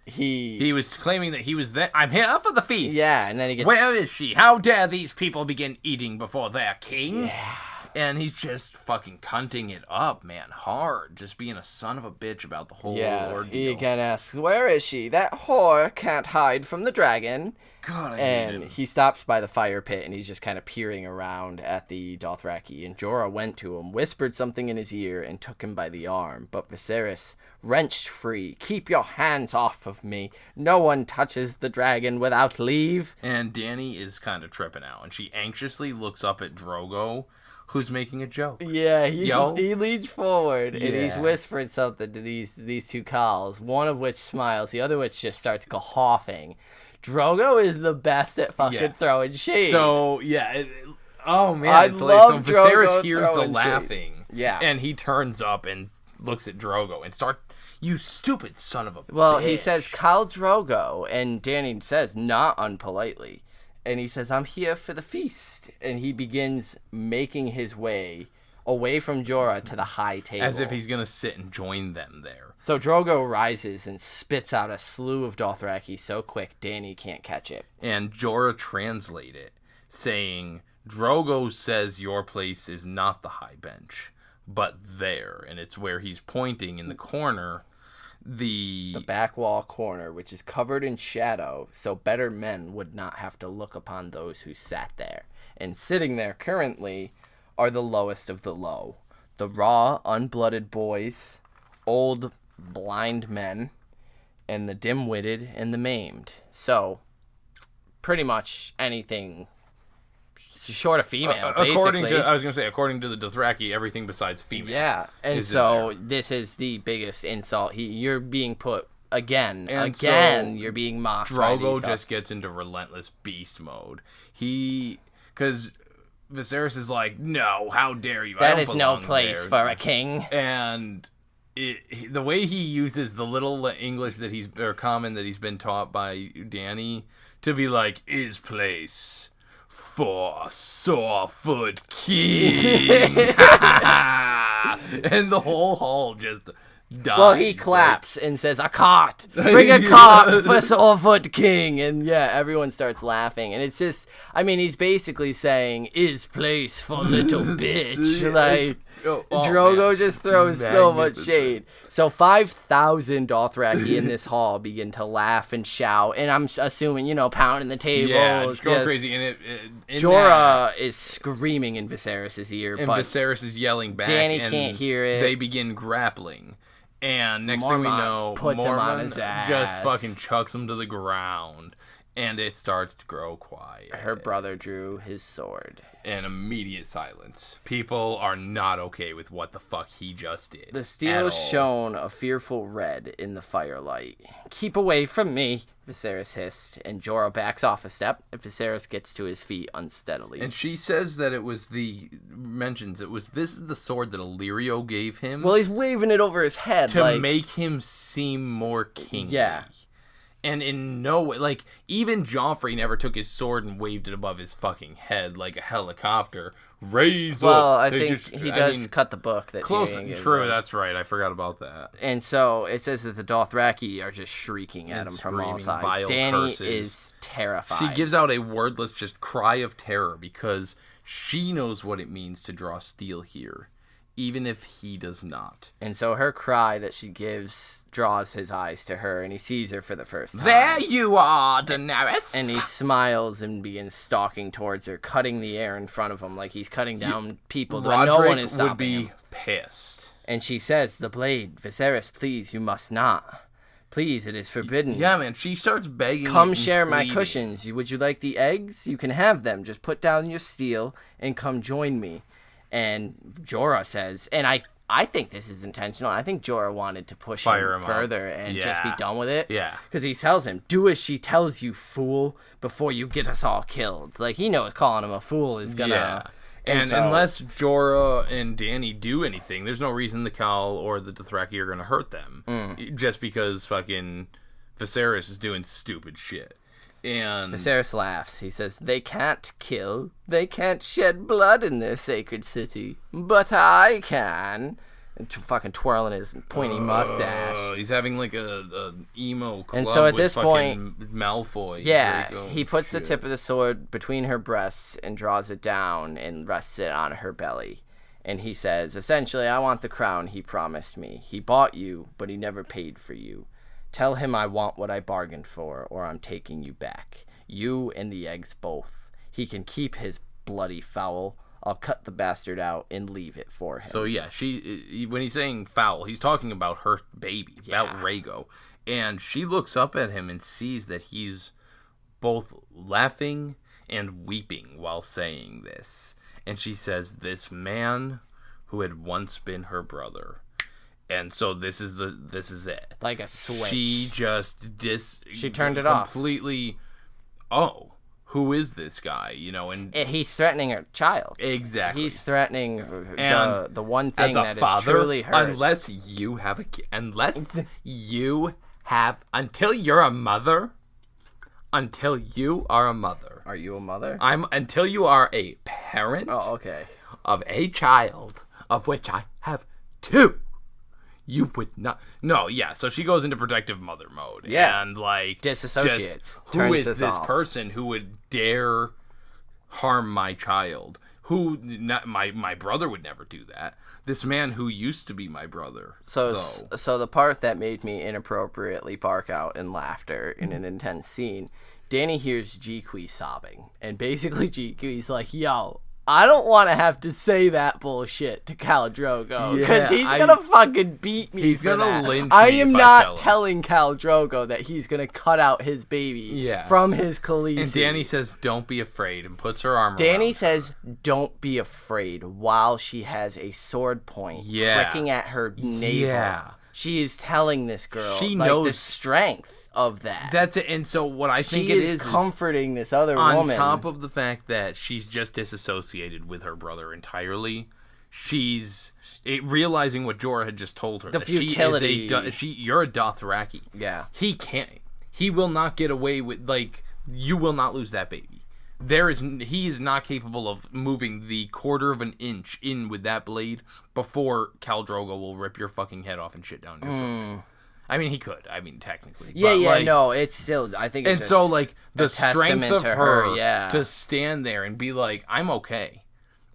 he was claiming that he was there. I'm here for the feast. Yeah, and then he gets... Where is she? How dare these people begin eating before their king? Yeah. And he's just fucking cunting it up, man, hard. Just being a son of a bitch about the whole ordeal. He again asks, where is she? That whore can't hide from the dragon. God, I hate him. He stops by the fire pit, and he's just kind of peering around at the Dothraki. And Jorah went to him, whispered something in his ear, and took him by the arm. But Viserys wrenched free. Keep your hands off of me. No one touches the dragon without leave. And Dany is kind of tripping out, and she anxiously looks up at Drogo, who's making a joke. Yeah, he leans forward, and he's whispering something to these two Khals, one of which smiles, the other which just starts coughing. Drogo is the best at fucking throwing shade. So, oh man, so Viserys hears the laughing. Yeah. And he turns up and looks at Drogo and starts, you stupid son of a bitch. Well, he says, Khal Drogo, and Dany says, not unpolitely. And he says, I'm here for the feast. And he begins making his way away from Jorah to the high table. As if he's going to sit and join them there. So Drogo rises and spits out a slew of Dothraki so quick Dany can't catch it. And Jorah translate it, saying, Drogo says your place is not the high bench, but there. And it's where he's pointing in the corner. The back wall corner, which is covered in shadow, so better men would not have to look upon those who sat there. And sitting there currently are the lowest of the low. The raw, unblooded boys, old, blind men, and the dim-witted and the maimed. So, pretty much anything short of female, according to the Dothraki, everything besides female. Yeah, and so this is the biggest insult. You're being put again. You're being mocked. Drogo just gets into relentless beast mode. Because Viserys is like, no, how dare you? That is no place for a king. And the way he uses the little English common that he's been taught by Dany to be like, is place for Sorefoot King. And the whole hall just dies. Well, he claps and says, a cart! Bring a cart for Sorefoot King! And yeah, everyone starts laughing. And it's just, I mean, he's basically saying, is place for little bitch. Like, Drogo just throws so much shade. So 5,000 Dothraki in this hall begin to laugh and shout. And I'm assuming, pounding the tables. Yeah, just going crazy. And Jorah is screaming in Viserys' ear. And but Viserys is yelling back. Dany can't hear it. They begin grappling. And next thing we know, puts him on his ass. Just fucking chucks him to the ground. And it starts to grow quiet. Her brother drew his sword. And immediate silence. People are not okay with what the fuck he just did. The steel shone a fearful red in the firelight. Keep away from me, Viserys hissed, and Jorah backs off a step, and Viserys gets to his feet unsteadily. And she says that this is the sword that Illyrio gave him. Well, he's waving it over his head. To make him seem more kingly. Yeah. And in no way, even Joffrey never took his sword and waved it above his fucking head like a helicopter. Raise up. Well, I think he does cut the book. True, that's right. I forgot about that. And so it says that the Dothraki are just shrieking at him from all sides. Dany is terrified. She gives out a wordless just cry of terror because she knows what it means to draw steel here, even if he does not. And so her cry that she gives draws his eyes to her, and he sees her for the first time. There you are, Daenerys! And he smiles and begins stalking towards her, cutting the air in front of him like he's cutting down people. Roderick no one is stopping would be him. Pissed. And she says, the blade, Viserys, please, you must not. Please, it is forbidden. Yeah, man, she starts begging. Come share my cushions. Would you like the eggs? You can have them. Just put down your steel and come join me. And Jorah says, and I think this is intentional. I think Jorah wanted to push him further and just be done with it. Yeah. Because he tells him, do as she tells you, fool, before you get us all killed. Like, he knows calling him a fool is gonna... Yeah. And unless Jorah and Dany do anything, there's no reason the Khal or the Dothraki are gonna hurt them. Just because fucking Viserys is doing stupid shit. And Viserys laughs. He says, they can't kill. They can't shed blood in their sacred city. But I can. And fucking twirling his pointy mustache. He's having like a emo club. And so at this point, Malfoy. Yeah, he puts the tip of the sword between her breasts and draws it down and rests it on her belly. And he says, essentially, I want the crown he promised me. He bought you, but he never paid for you. Tell him I want what I bargained for, or I'm taking you back. You and the eggs both. He can keep his bloody fowl. I'll cut the bastard out and leave it for him. So yeah, when he's saying foul, he's talking about her baby, about Rhaego. And she looks up at him and sees that he's both laughing and weeping while saying this. And she says, this man who had once been her brother. And so this is it. Like a switch. She just she turned it off. Completely. Oh, who is this guy? And he's threatening her child. Exactly. He's threatening the one thing that is truly hers. Unless you have until you're a mother. Until you are a mother. Are you a mother? Until you are a parent. Oh, okay. Of a child, of which I have two. You would not. No, yeah. So she goes into protective mother mode. Yeah. And disassociates. Who is this person who would dare harm my child? My brother would never do that. This man who used to be my brother. So the part that made me inappropriately bark out in laughter in an intense scene, Dany hears Jiqui sobbing, and basically Jiqui's like, "Yo, I don't want to have to say that bullshit to Khal Drogo because he's gonna fucking beat me. He's gonna lynch me. I am not telling Khal Drogo that he's gonna cut out his baby from his Khaleesi." And Dany says, "Don't be afraid," and puts her arm. Dany says, "Don't be afraid," while she has a sword point pricking at her navel. Yeah. She is telling this girl. She like, knows the strength of that. That's it. And so what I think she is comforting this other woman. On top of the fact that she's just disassociated with her brother entirely, she's realizing what Jorah had just told her. The futility. You're a Dothraki. Yeah. He will not get away with, like, you will not lose that baby. He is not capable of moving the quarter of an inch in with that blade before Khal Drogo will rip your fucking head off and shit down your throat. I mean, he could. I mean, technically. Yeah, no, it's still, I think it's and just so, like, the strength of her yeah. to stand there and be like, I'm okay.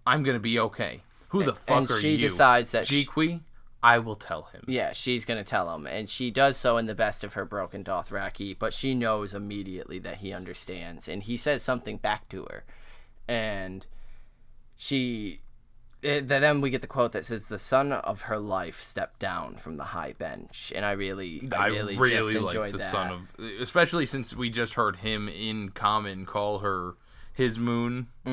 I'm going to be okay. Who the fuck are you? And she decides that Jiqui, I will tell him. Yeah, she's going to tell him. And she does so in the best of her broken Dothraki, but she knows immediately that he understands. And he says something back to her. And then we get the quote that says, the son of her life stepped down from the high bench. And I really just enjoyed like the that. Son of, especially since we just heard him in common call her his moon, the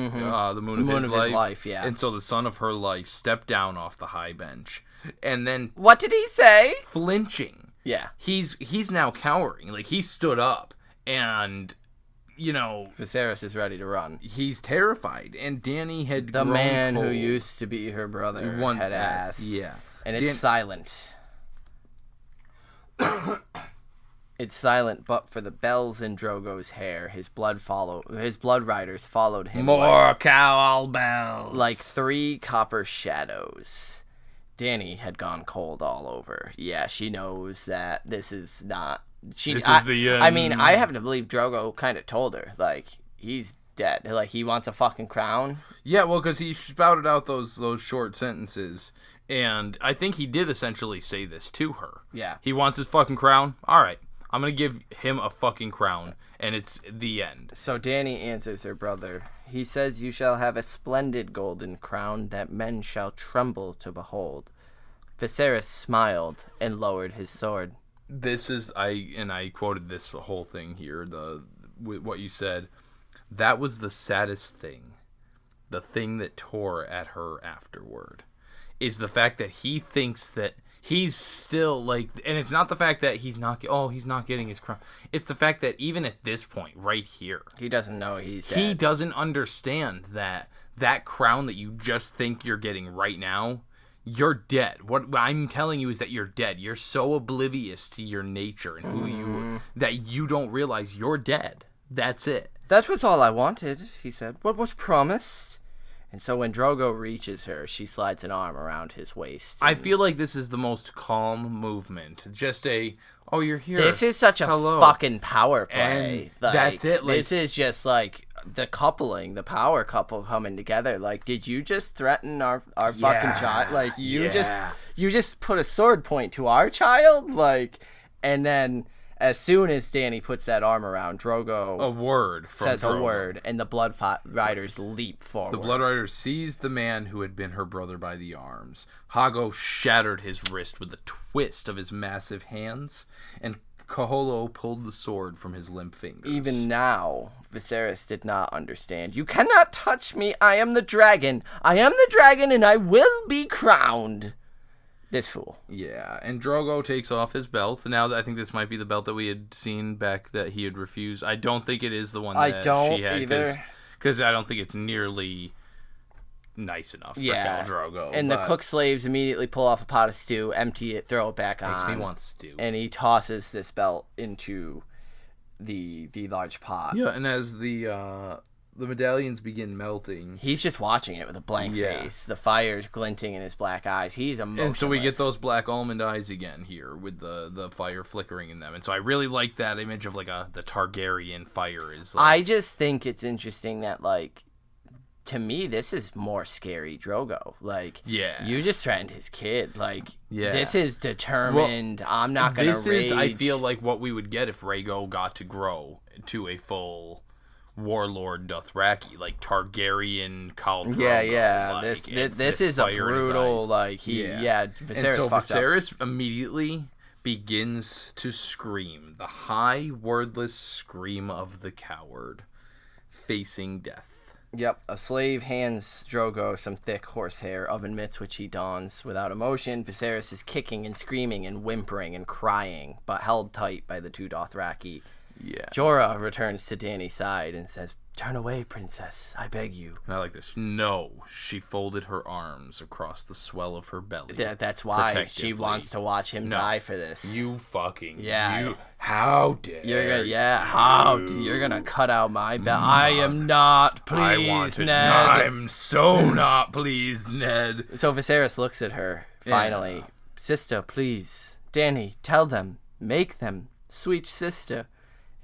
moon of his life. Yeah. And so the son of her life stepped down off the high bench. And then what did he say? Flinching. Yeah. He's now cowering. Like, he stood up and, you know, Viserys is ready to run. He's terrified. And Dany had the grown man cold. who used to be her brother had asked. Yeah. And it's silent. It's silent, but for the bells in Drogo's hair, his blood riders followed him. More Khal-Bells. Like 3 copper shadows. Dany had gone cold all over. Yeah, she knows that this is not... This is the end. I mean, I have to believe Drogo kind of told her, like, he's dead. Like, he wants a fucking crown. Yeah, well, because he spouted out those short sentences, and I think he did essentially say this to her. Yeah. He wants his fucking crown? All right, I'm going to give him a fucking crown, and it's the end. So Dany answers her brother. He says, you shall have a splendid golden crown that men shall tremble to behold. Viserys smiled and lowered his sword. This is, I quoted this whole thing here, with what you said. That was the saddest thing. The thing that tore at her afterward is the fact that he thinks that he's still, like, and it's not the fact that he's not getting his crown. It's the fact that even at this point, right here, he doesn't know he's dead. He doesn't understand that crown that you just think you're getting right now, you're dead. What I'm telling you is that you're dead. You're so oblivious to your nature and who you, that you don't realize you're dead. That's it. That was all I wanted, he said. What was promised? And so when Drogo reaches her, she slides an arm around his waist. I feel like this is the most calm movement. Just oh, you're here. This is such a fucking power play. And like, that's it. Like, this is just like the power couple coming together. Like, did you just threaten our fucking child? Like, you just put a sword point to our child? Like, and then... As soon as Dany puts that arm around, Drogo says a word, and the Blood Riders leap forward. The Blood Riders seized the man who had been her brother by the arms. Hago shattered his wrist with a twist of his massive hands, and Kaholo pulled the sword from his limp fingers. Even now, Viserys did not understand. You cannot touch me. I am the dragon. I am the dragon, and I will be crowned. This fool. Yeah, and Drogo takes off his belt. Now, I think this might be the belt that we had seen back that he had refused. I don't think it is the one that she had. Either. Because I don't think it's nearly nice enough for Khal Drogo. And the cook slaves immediately pull off a pot of stew, empty it, throw it back on. Makes me want stew. And he tosses this belt into the large pot. Yeah, and as the medallions begin melting, he's just watching it with a blank face. The fire's glinting in his black eyes. He's emotionless. And so we get those black almond eyes again here with the fire flickering in them. And so I really like that image of like the Targaryen fire is like... I just think it's interesting that, like, to me, this is more scary Drogo. Like, you just threatened his kid. Like, this is determined. Well, I'm not going to rage. This is, I feel like, what we would get if Rhaego got to grow to a full... warlord Dothraki, like Targaryen Khal Drogo. Yeah. Like, this is a brutal, like, Viserys and so Viserys up. Immediately begins to scream, the high, wordless scream of the coward, facing death. Yep, a slave hands Drogo some thick horsehair oven mitts, which he dons without emotion. Viserys is kicking and screaming and whimpering and crying, but held tight by the two Dothraki. Yeah. Jorah returns to Dany's side and says, "Turn away, princess, I beg you." And I like this. No, she folded her arms across the swell of her belly. That's why she wants to watch him die for this. You fucking... Yeah. How dare you're gonna cut out my belly. I am not pleased, Ned. I'm so not pleased, Ned. So Viserys looks at her, finally. Yeah. "Sister, please. Dany, tell them. Make them. Sweet sister."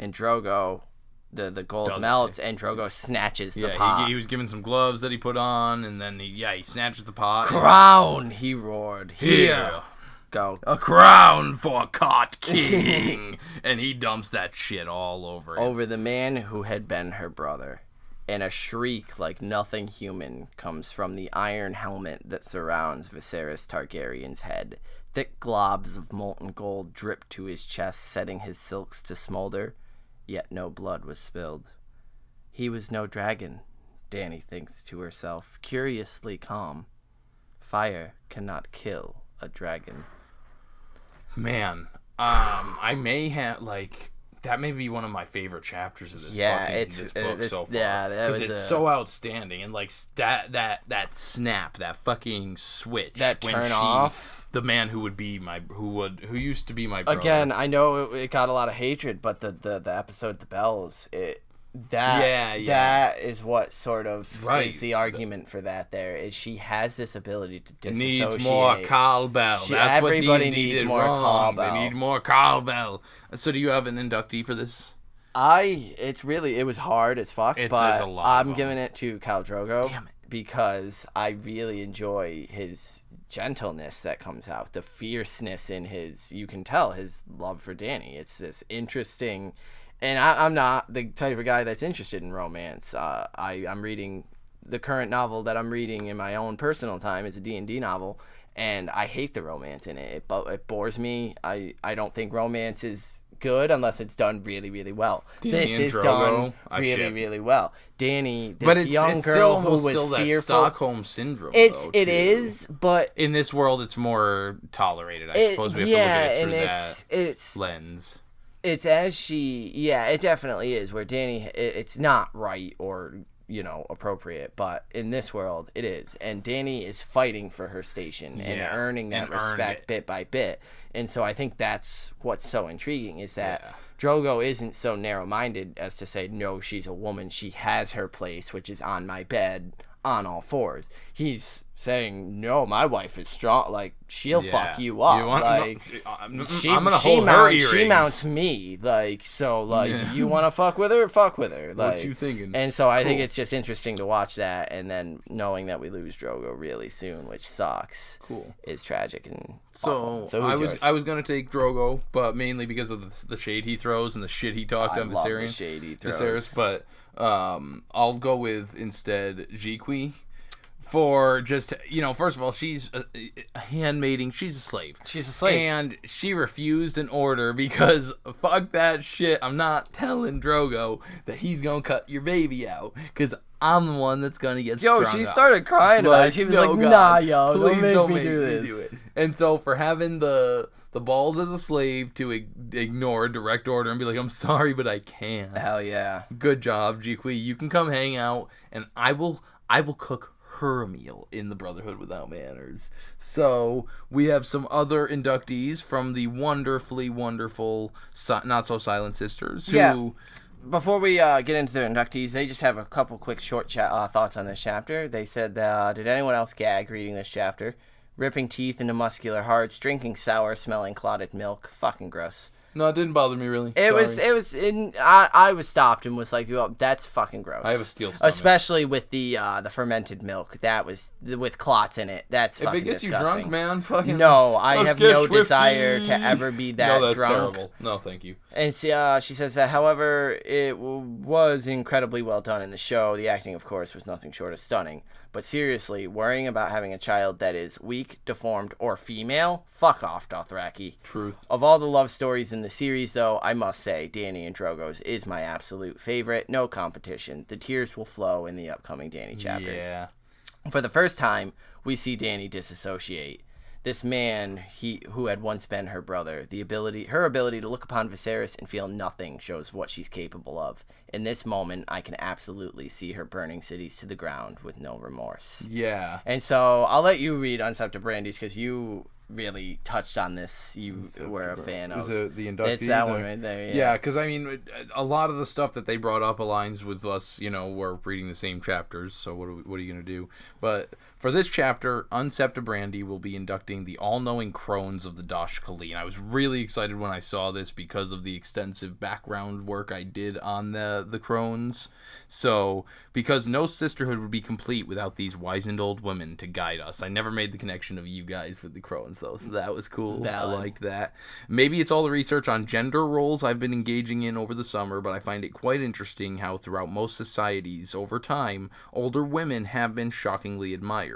And Drogo... The gold melts, and Drogo snatches the pot. He was given some gloves that he put on, and then he snatches the pot. "Crown!" he roared. "Here. Go. A crown for Cot King!" And he dumps that shit all over him. Over the man who had been her brother. And a shriek like nothing human comes from the iron helmet that surrounds Viserys Targaryen's head. Thick globs of molten gold drip to his chest, setting his silks to smolder. Yet no blood was spilled. He was no dragon, Dany thinks to herself, curiously calm. Fire cannot kill a dragon. Man, I may have, that may be one of my favorite chapters of this book so far. Yeah, because it's so outstanding, and that snap, that fucking switch, that turn off. The man who used to be my brother. Again, I know it got a lot of hatred, but the episode The Bells, that is what sort of is the argument for that. There is she has this ability to disassociate. Needs more Khal-Bell. That's what D&D needs more Khal-Bell. They need more Khal-Bell. So do you have an inductee for this? It was hard as fuck, but I'm giving it to Khal Drogo. Damn it. Because I really enjoy his gentleness that comes out, the fierceness in you can tell his love for Dany. It's this interesting, and I'm not the type of guy that's interested in romance. I'm reading the current novel that I'm reading in my own personal time is a D&D novel, and I hate the romance in it. It bores me. I don't think romance is good unless it's done really, really well. This is done really, really well. Dany, this young girl who was fearful. That Stockholm syndrome. It is, but in this world, it's more tolerated. I suppose we have to look at it through that lens. It's it definitely is. Where Dany, it's not right or appropriate, but in this world, it is. And Dany is fighting for her station and earning that respect bit by bit. And so I think that's what's so intriguing is that Drogo isn't so narrow-minded as to say, no, she's a woman. She has her place, which is on my bed, on all fours. He's saying, no, my wife is strong. Like, she'll fuck you up. She mounts me. Like, so, you want to fuck with her? Fuck with her. Like, what you thinking? And so I think it's just interesting to watch that, and then knowing that we lose Drogo really soon, which sucks. Cool. Is tragic and awful. So I was gonna take Drogo, but mainly because of the shade he throws and the shit he talked on Viserion. The shade he throws. But I'll go with instead Jiqui. For just, first of all, she's a handmaiding. She's a slave. And she refused an order because fuck that shit. I'm not telling Drogo that he's going to cut your baby out because I'm the one that's going to get strung she started crying about it. She was nah, yo, please don't make me do this. And so for having the balls as a slave to ignore a direct order and be like, I'm sorry, but I can't. Hell yeah. Good job, Jiqui. You can come hang out and I will cook her meal in the Brotherhood Without Manners. So we have some other inductees from the wonderfully wonderful Not So Silent Sisters who before we get into the inductees, they just have a couple quick short thoughts on this chapter. They said, did anyone else gag reading this chapter? Ripping teeth into muscular hearts, drinking sour smelling clotted milk. Fucking gross. No, it didn't bother me really. I was stopped and was like, well, that's fucking gross. I have a steel stomach. Especially with the fermented milk. That was with clots in it. That's fucking disgusting. If it gets you drunk, man, fucking no, I have no desire to ever be that that's drunk. Terrible. No, thank you. And she says that, however, it was incredibly well done in the show. The acting, of course, was nothing short of stunning. But But seriously, worrying about having a child that is weak, deformed, or female? Fuck off, Dothraki. Truth. Of all the love stories in the series, though, I must say Dany and Drogo's is my absolute favorite. No competition. The tears will flow in the upcoming Dany chapters. Yeah. For the first time, we see Dany disassociate. This man, who had once been her brother, her ability to look upon Viserys and feel nothing shows what she's capable of. In this moment, I can absolutely see her burning cities to the ground with no remorse. Yeah. And so I'll let you read Uncepted Brandy's because you really touched on this. You were a fan of. Is it the inductee? It's that one right there. Yeah, because I mean, a lot of the stuff that they brought up aligns with us. We're reading the same chapters. So what are you gonna do? But for this chapter, Unsepta Brandy will be inducting the all-knowing crones of the Dosh Khaleen. I was really excited when I saw this because of the extensive background work I did on the crones. So, because no sisterhood would be complete without these wizened old women to guide us. I never made the connection of you guys with the crones, though, so that was cool. Valid. I liked that. Maybe it's all the research on gender roles I've been engaging in over the summer, but I find it quite interesting how throughout most societies, over time, older women have been shockingly admired.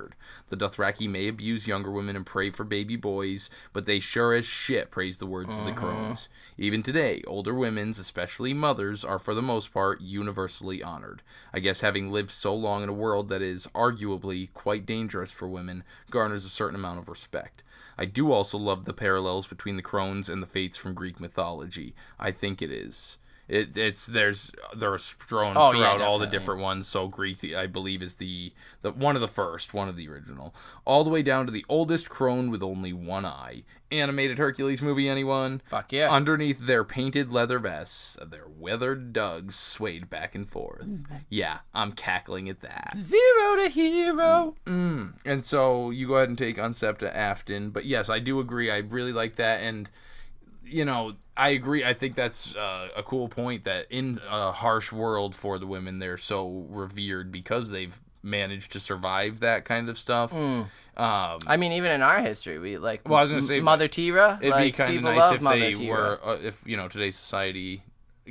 The Dothraki may abuse younger women and pray for baby boys, but they sure as shit praise the words of the crones. Even today, older women's, especially mothers, are for the most part universally honored. I guess having lived so long in a world that is arguably quite dangerous for women garners a certain amount of respect. I do also love the parallels between the crones and the fates from Greek mythology. I think it is. They're thrown throughout all the different ones. So Greek, I believe, is the one of the first, one of the original, all the way down to the oldest crone with only one eye. Animated Hercules movie, anyone? Fuck yeah. Underneath their painted leather vests, their weathered dugs swayed back and forth. Yeah, I'm cackling at that. 0 to hero. And so you go ahead and take Unsepta Afton. But yes, I do agree. I really like that. And I agree. I think that's a cool point that in a harsh world for the women, they're so revered because they've managed to survive that kind of stuff. I mean, even in our history, we I was gonna say Mother Tira. It'd be kind of nice if they were, if today's society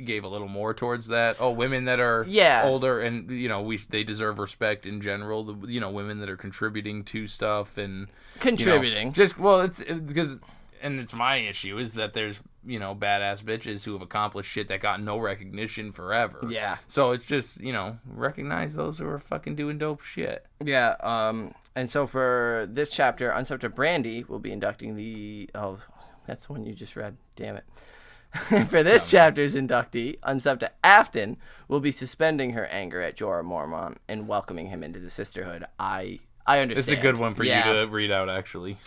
gave a little more towards that. Oh, women that are older and they deserve respect in general. The women that are contributing to stuff and it's because. And it's my issue is that there's, badass bitches who have accomplished shit that got no recognition forever. Yeah. So it's just, recognize those who are fucking doing dope shit. Yeah. And so for this chapter, Unsepta Brandy will be inducting that's the one you just read. Damn it. For this chapter's inductee, Unsepta Afton will be suspending her anger at Jorah Mormont and welcoming him into the sisterhood. I understand. This is a good one for you to read out, actually.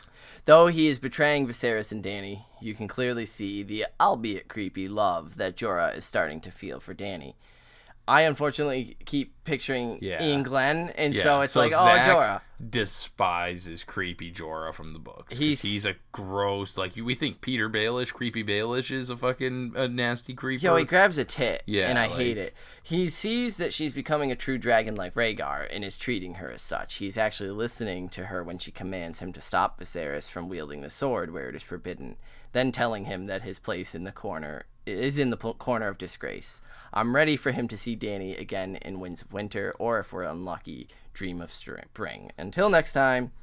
Though he is betraying Viserys and Dany, you can clearly see the albeit creepy love that Jorah is starting to feel for Dany. I unfortunately keep picturing Ian Glenn, and so it's Zach Jorah despises creepy Jorah from the books. He's a gross, we think Peter Baelish, creepy Baelish is a nasty creeper. Yo, he grabs a tit, and I hate it. He sees that she's becoming a true dragon like Rhaegar and is treating her as such. He's actually listening to her when she commands him to stop Viserys from wielding the sword where it is forbidden, then telling him that his place in the corner of disgrace. I'm ready for him to see Dany again in Winds of Winter, or if we're unlucky, Dream of Spring. Until next time,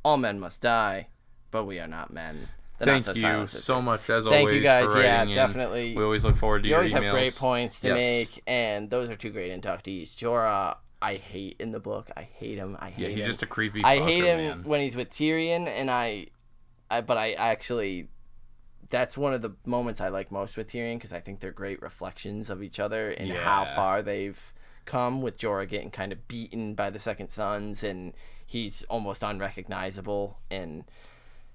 all men must die, but we are not men. Thank you so much, as always. Thank you guys. For yeah, definitely. We always look forward to your emails. You always have great points to make, and those are two great inductees. Jorah, I hate in the book. I hate him. Yeah, he's just a creepy. I hate him when he's with Tyrion, and but I actually. That's one of the moments I like most with Tyrion because I think they're great reflections of each other and how far they've come, with Jorah getting kind of beaten by the Second Sons and he's almost unrecognizable, and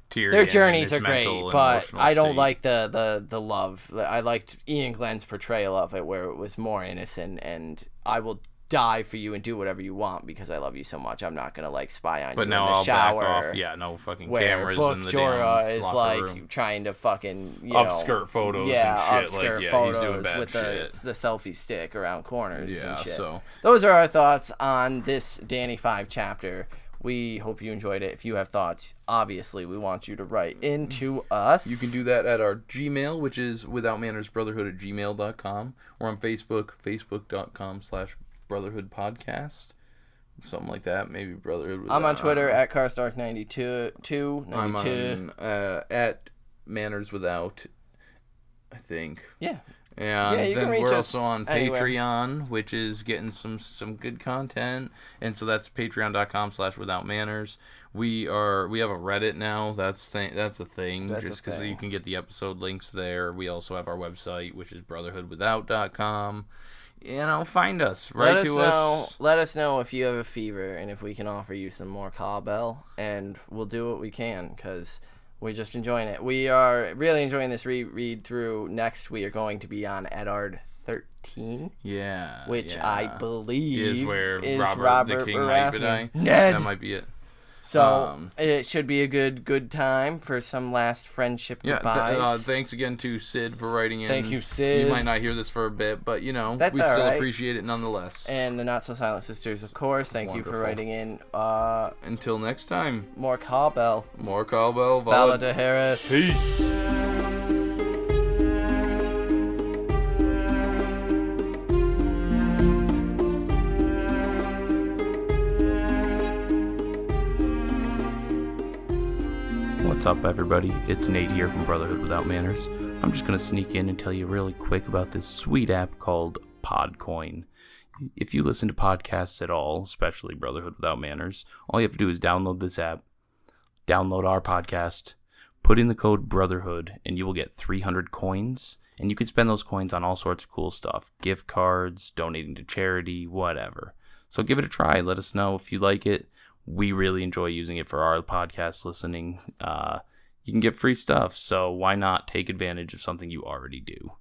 Tyrion, their journeys are great, but I don't like the love. I liked Ian Glenn's portrayal of it where it was more innocent, and I will die for you and do whatever you want because I love you so much. I'm not gonna spy on you in the shower. Back off. Yeah, no fucking cameras in the Jorah damn is locker room. Trying to fucking upskirt photos and shit. Photos he's doing bad with shit. the selfie stick around corners and shit. So those are our thoughts on this Dany 5 chapter. We hope you enjoyed it. If you have thoughts, obviously we want you to write into us. You can do that at our Gmail, which is withoutmannersbrotherhood@gmail.com. Or on Facebook, facebook.com/Brotherhood Podcast. something like that. Maybe Brotherhood Without. I'm on Twitter at Carstark92. I'm on at Manners Without, I think. Yeah. And you then can reach we're us also on anywhere. Patreon, which is getting some good content. And so that's patreon.com/withoutmanners. We have a Reddit now. That's a thing. Just because you can get the episode links there. We also have our website, which is brotherhoodwithout.com. Find us. Write to us. Let us know if you have a fever and if we can offer you some more Khal-Bell. And we'll do what we can because we're just enjoying it. We are really enjoying this read through. Next, we are going to be on Eddard 13. Yeah. Which I believe is where Robert the King Baratheon. Ned. That might be it. So it should be a good time for some last friendship goodbyes. Thanks again to Sid for writing in. Thank you, Sid. You might not hear this for a bit, but we still appreciate it nonetheless. And the Not So Silent Sisters, of course. Thank you for writing in. Until next time. More Khal-Bell. More Khal-Bell. Vala de Harris. Peace. What's up, everybody? It's Nate here from Brotherhood Without Manners. I'm just going to sneak in and tell you really quick about this sweet app called Podcoin. If you listen to podcasts at all, especially Brotherhood Without Manners, all you have to do is download this app, download our podcast, put in the code Brotherhood, and you will get 300 coins. And you can spend those coins on all sorts of cool stuff. Gift cards, donating to charity, whatever. So give it a try. Let us know if you like it. We really enjoy using it for our podcast listening. You can get free stuff, so why not take advantage of something you already do?